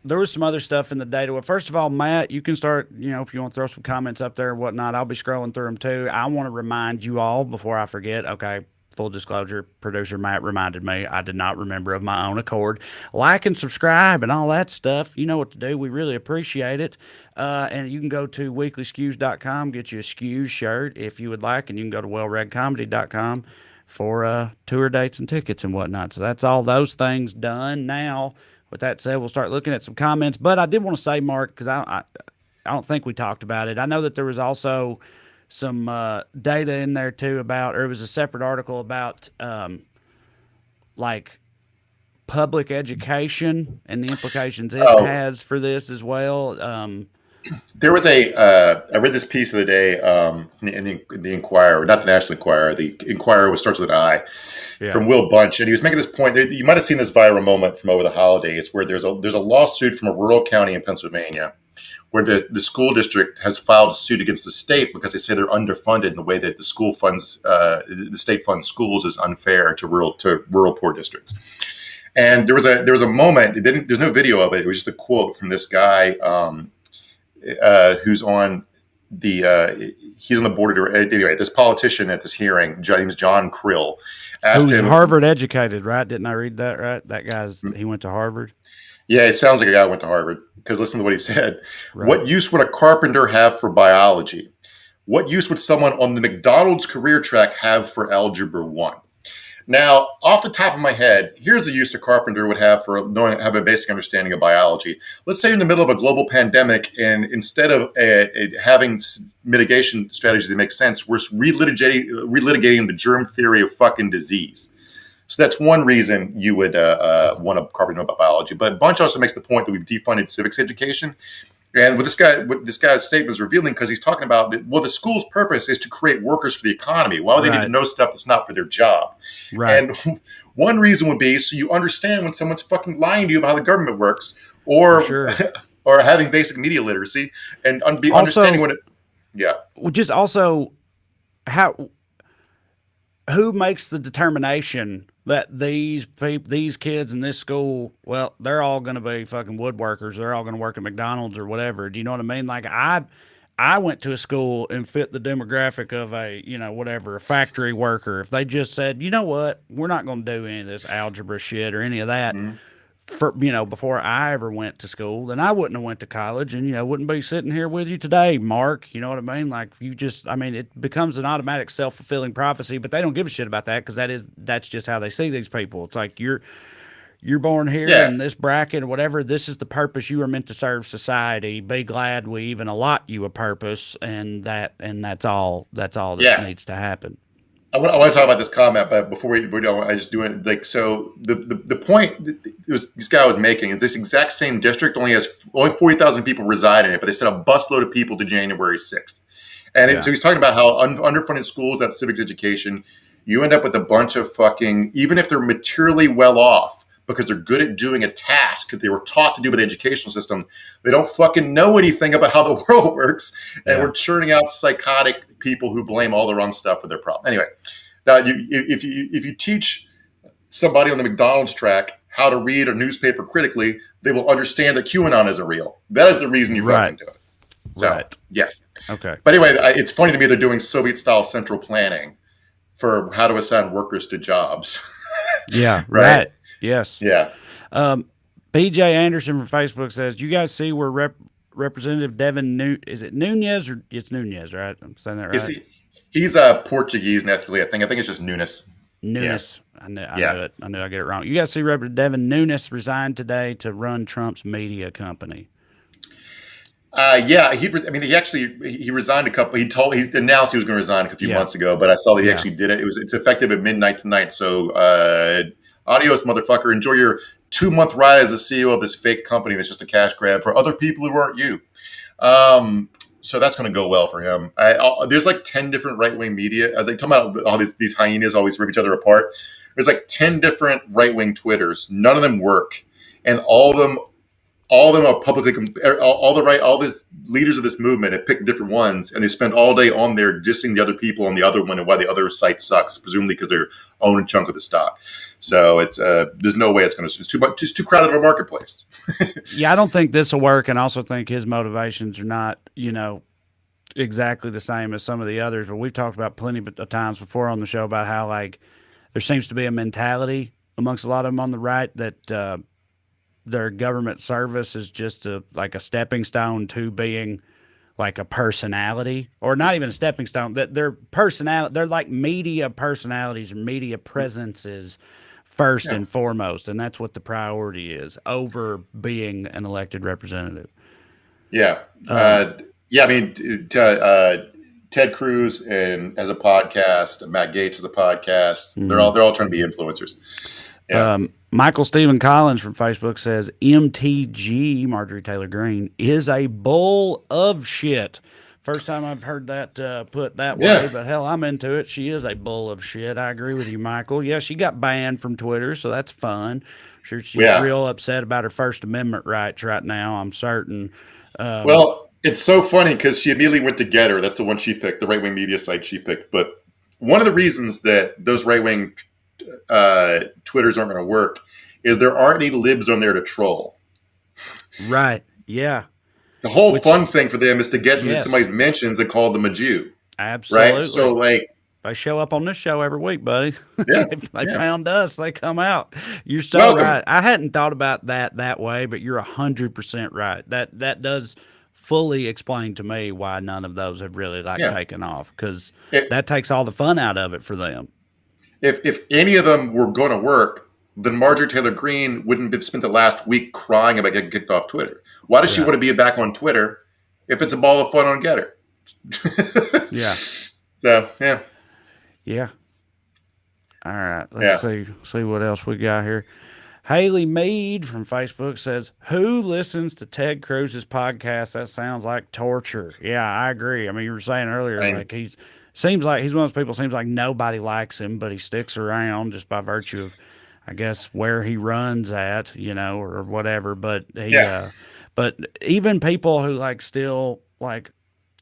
There was some other stuff in the data. Well, first of all, Matt, you can start, if you want to throw some comments up there and whatnot, I'll be scrolling through them too. I want to remind you all before I forget, okay, full disclosure, producer Matt reminded me. I did not remember of my own accord. Like and subscribe and all that stuff. You know what to do. We really appreciate it. And you can go to weeklyskews.com, get you a Skews shirt if you would like, and you can go to wellreadcomedy.com for tour dates and tickets and whatnot. So that's all those things done. Now, with that said, we'll start looking at some comments. But I did want to say, Mark, because I don't think we talked about it. I know that there was also some data in there too about, or it was a separate article about like public education and the implications it has for this as well. There was I read this piece of the day in the Inquirer, not the National Enquirer. The Inquirer, which starts with an I, from Will Bunch, and he was making this point. You might have seen this viral moment from over the holidays, where there's a lawsuit from a rural county in Pennsylvania, where the school district has filed a suit against the state because they say they're underfunded in the way that the school funds, the state funds schools, is unfair to rural poor districts. And there was a moment. There's no video of it. It was just a quote from this guy. Who's on he's on the board of, anyway, this politician at this hearing, his name's John Krill, asked him, Harvard educated, right? Didn't I read that right? That he went to Harvard. Yeah, it sounds like a guy who went to Harvard, because listen to what he said. Right. What use would a carpenter have for biology? What use would someone on the McDonald's career track have for Algebra 1? Now, off the top of my head, here's the use a carpenter would have for have a basic understanding of biology. Let's say you're in the middle of a global pandemic, and instead of having mitigation strategies that make sense, we're relitigating the germ theory of fucking disease. So that's one reason you would want a carpenter know about biology. But Bunch also makes the point that we've defunded civics education. And what this guy's statement is revealing, because he's talking about the school's purpose is to create workers for the economy. Why would they need to know stuff that's not for their job? Right. And one reason would be so you understand when someone's fucking lying to you about how the government works, or or having basic media literacy and understanding when it. Yeah. Just also who makes the determination that these kids in this school, they're all going to be fucking woodworkers. They're all going to work at McDonald's or whatever. Do you know what I mean? Like, I I went to a school and fit the demographic of a, whatever, a factory worker, if they just said, you know what, we're not going to do any of this algebra shit or any of that for, before I ever went to school, then I wouldn't have went to college and, wouldn't be sitting here with you today, Mark. You know what I mean? Like it becomes an automatic self-fulfilling prophecy, but they don't give a shit about that because that's just how they see these people. It's like you're born here in this bracket or whatever. This is the purpose you are meant to serve society. Be glad we even allot you a purpose, and that's all that needs to happen. I want to talk about this comment, but before we do, I just do it like so. The point this guy was making is this exact same district only 40,000 people reside in it, but they sent a busload of people to January 6th, and so he's talking about how underfunded schools, that civics education, you end up with a bunch of fucking, even if they're materially well off, because they're good at doing a task that they were taught to do by the educational system, they don't fucking know anything about how the world works, and we're churning out psychotic people who blame all the wrong stuff for their problem. Anyway, now if you teach somebody on the McDonald's track how to read a newspaper critically, they will understand that QAnon isn't real. That is the reason you fucking do it. So, yes. Okay. But anyway, it's funny to me they're doing Soviet-style central planning for how to assign workers to jobs. Yeah, right. Yes. Yeah. BJ Anderson from Facebook says, "You guys see where Representative Devin is it Nunes or it's Nunes, right? I'm saying that right? He's Portuguese ethnically. I think it's just Nunes. Nunes. Yeah. I knew it. I knew I get it wrong. You guys see Representative Devin Nunes resigned today to run Trump's media company. He resigned a couple. He announced he was going to resign a few months ago, but I saw that he actually did it. It's effective at midnight tonight. So, adios, motherfucker. Enjoy your 2-month ride as the CEO of this fake company that's just a cash grab for other people who aren't you. So that's going to go well for him. There's like 10 different right-wing media. They talk about all these hyenas always rip each other apart. There's like 10 different right-wing Twitters. None of them work, and all of them are publicly. All the leaders of this movement have picked different ones, and they spend all day on there dissing the other people on the other one and why the other site sucks, presumably because they're owning a chunk of the stock. So it's there's no way it's going to. It's too crowded of a marketplace. Yeah, I don't think this will work, and I also think his motivations are not, exactly the same as some of the others. But we've talked about plenty of times before on the show about how like there seems to be a mentality amongst a lot of them on the right that their government service is just like a stepping stone to being like a personality, or not even a stepping stone. That their personality, they're like media personalities or media presences first and foremost, and that's what the priority is over being an elected representative. Yeah. I mean, Ted Cruz has a podcast. Matt Gaetz has a podcast. Mm-hmm. They're all trying to be influencers. Yeah. Michael Stephen Collins from Facebook says MTG, Marjorie Taylor Greene, is a bull of shit. First time I've heard that put that way, but hell, I'm into it. She is a bull of shit. I agree with you, Michael. Yeah, she got banned from Twitter, so that's fun. Sure, she's real upset about her First Amendment rights right now, I'm certain. Well, it's so funny because she immediately went to Getter. That's the one she picked, the right-wing media site she picked. But one of the reasons that those right-wing Twitters aren't going to work is there aren't any libs on there to troll. Right. Yeah. The whole fun thing for them is to get into somebody's mentions and call them a Jew. Absolutely. Right? So they show up on this show every week, buddy. Yeah. They found us. They come out. You're so right. I hadn't thought about that way, but you're 100% right. That does fully explain to me why none of those have really taken off, because that takes all the fun out of it for them. If any of them were going to work, then Marjorie Taylor Greene wouldn't have spent the last week crying about getting kicked off Twitter. Why does she want to be back on Twitter if it's a ball of fun on Getter? Yeah. So, yeah. Yeah. All right. Let's see what else we got here. Haley Mead from Facebook says, who listens to Ted Cruz's podcast? That sounds like torture. Yeah, I agree. I mean, you were saying earlier, seems like he's one of those people, seems like nobody likes him, but he sticks around just by virtue of, I guess, where he runs at, or whatever. But but even people who still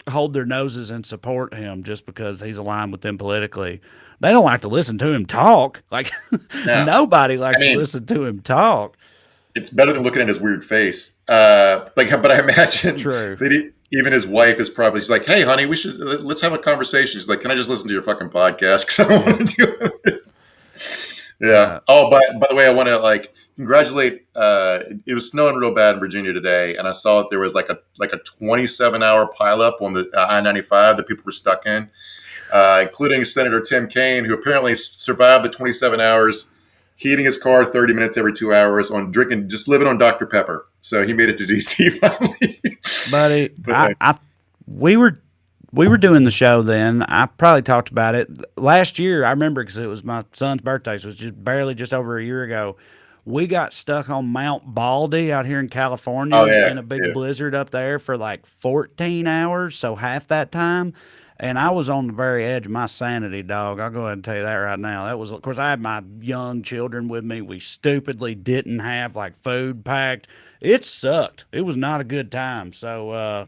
hold their noses and support him just because he's aligned with them politically, they don't like to listen to him talk. Nobody likes to listen to him talk. It's better than looking at his weird face. But I imagine True. that even his wife is probably, she's like, hey, honey, let's have a conversation. She's like, can I just listen to your fucking podcast? Because I don't want to do this. Yeah. Oh, by the way, I want to like congratulate. It was snowing real bad in Virginia today, and I saw that there was like a 27-hour pileup on the I-95 that people were stuck in, including Senator Tim Kaine, who apparently survived the 27 hours, heating his car 30 minutes every 2 hours on drinking, just living on Dr. Pepper. So he made it to DC finally. Buddy, we were doing the show then. I probably talked about it last year. I remember because it was my son's birthday, so it was just over a year ago. We got stuck on Mount Baldy out here in California in a big blizzard up there for like 14 hours, so half that time. And I was on the very edge of my sanity, dog. I'll go ahead and tell you that right now. That was, of course, I had my young children with me. We stupidly didn't have like food packed. It sucked. It was not a good time. So,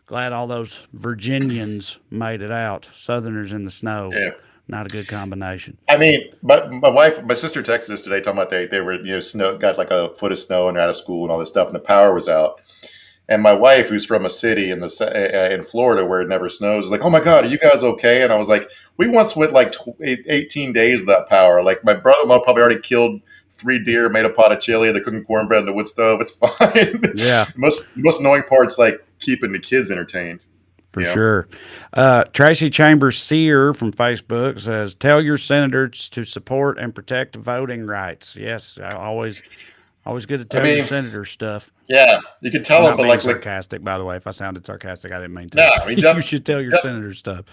glad all those Virginians made it out. Southerners in the snow. Yeah. Not a good combination. I mean, but my sister texted us today talking about they were, snow, got like a foot of snow and they're out of school and all this stuff, and the power was out. And my wife, who's from a city in Florida where it never snows, is like, oh my God, are you guys okay? And I was like, we once went like 18 days without power. Like my brother-in-law probably already killed 3 deer, made a pot of chili, they're cooking cornbread in the wood stove. It's fine. Yeah. most annoying part's like keeping the kids entertained. For sure. Tracy Chambers Sear from Facebook says, tell your senators to support and protect voting rights. Yes, I always good to tell your senators stuff. Yeah, you can tell them, but like sarcastic, by the way. If I sounded sarcastic, I didn't mean to. No, I mean, you should tell your senators stuff.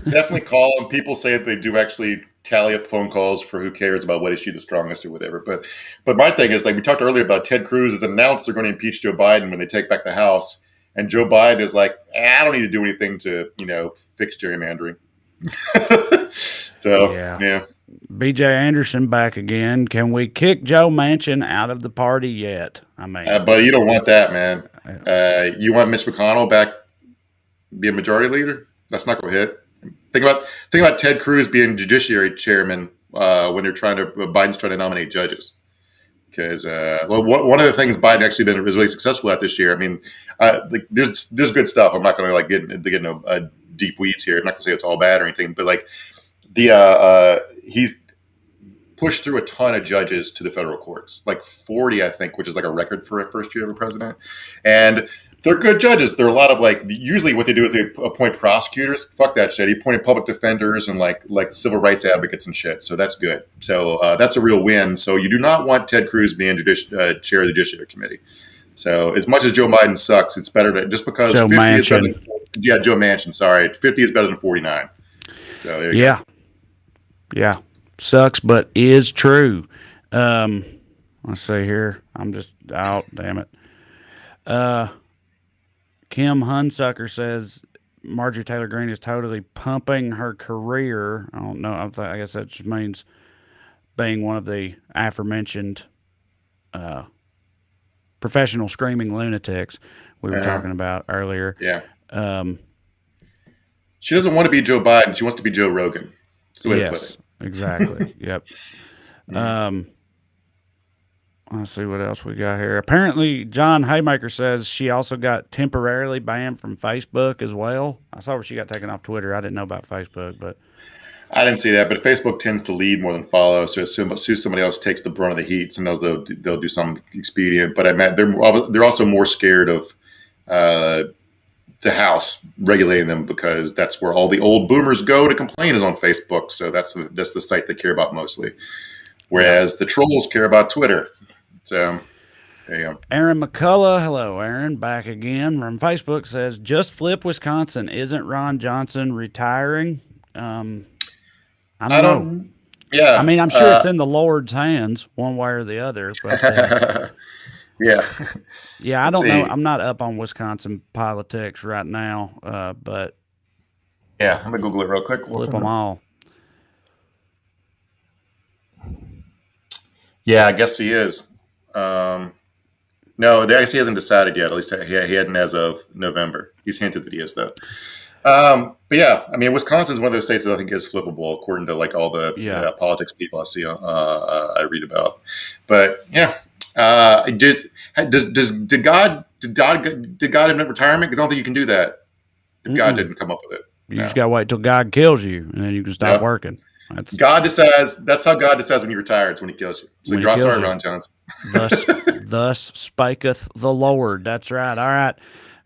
Definitely call them. People say that they do actually tally up phone calls for who cares about what issue the strongest or whatever. But my thing is, like we talked earlier about, Ted Cruz has announced they're going to impeach Joe Biden when they take back the House, and Joe Biden is like, I don't need to do anything to fix gerrymandering. So yeah. BJ Anderson back again. Can we kick Joe Manchin out of the party yet? I mean, but you don't want that, man. You want Mitch McConnell back, be a majority leader? That's not going to hit. Think about Ted Cruz being judiciary chairman when Biden's trying to nominate judges. Because one of the things Biden actually was really successful at this year. I mean, there's good stuff. I'm not going to get into deep weeds here. I'm not going to say it's all bad or anything, but like he's pushed through a ton of judges to the federal courts, like 40, I think, which is like a record for a first year of a president. And they're good judges. They're a lot of usually what they do is they appoint prosecutors. Fuck that shit. He appointed public defenders and like civil rights advocates and shit. So that's good. So that's a real win. So you do not want Ted Cruz being chair of the Judiciary Committee. So as much as Joe Biden sucks, it's better to, just because Joe 50 Manchin. is better than, Joe Manchin, sorry. 50 is better than 49. So there you go. Yeah. Sucks, but is true. Let's see here. I'm just out. Damn it. Kim Hunsucker says Marjorie Taylor Greene is totally pumping her career. I don't know. I guess that just means being one of the aforementioned professional screaming lunatics we were talking about earlier. Yeah. She doesn't want to be Joe Biden. She wants to be Joe Rogan. That's the way to put it. Exactly. Yep. Let's see what else we got here. Apparently, John Haymaker says she also got temporarily banned from Facebook as well. I saw where she got taken off Twitter. I didn't know about Facebook, but I didn't see that. But Facebook tends to lead more than follow, so as soon as somebody else takes the brunt of the heat, sometimes they'll do something expedient. But they're also more scared of the House regulating them, because that's where all the old boomers go to complain, is on Facebook. So that's the site they care about mostly, whereas the trolls care about Twitter. So there you go. Aaron McCullough, hello Aaron, back again from Facebook, says just flip Wisconsin. Isn't Ron Johnson retiring? I don't know. Yeah, I mean, I'm sure it's in the Lord's hands, one way or the other. But yeah, I don't know. I'm not up on Wisconsin politics right now, but yeah, I'm gonna Google it real quick. Flip them all. Yeah, I guess he is. No, I guess he hasn't decided yet. At least he hadn't as of November. He's hinted that he is, though. But yeah, I mean, Wisconsin's one of those states that I think is flippable, according to like all the politics people I see, I read about. But yeah, did God did God invent retirement? Because I don't think you can do that if God didn't come up with it. You just gotta wait till God kills you, and then you can stop working. God decides. That's how God decides when you retire. It's when He kills you. So draw a story, Ron Johnson. Thus spaketh the Lord. That's right. All right.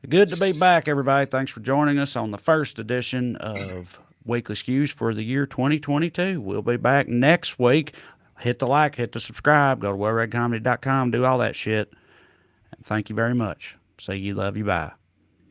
Good to be back, everybody. Thanks for joining us on the first edition of Weekly Skews for the year 2022. We'll be back next week. Hit the like, hit the subscribe, go to wellreadcomedy.com, do all that shit. Thank you very much. See you, love you, bye.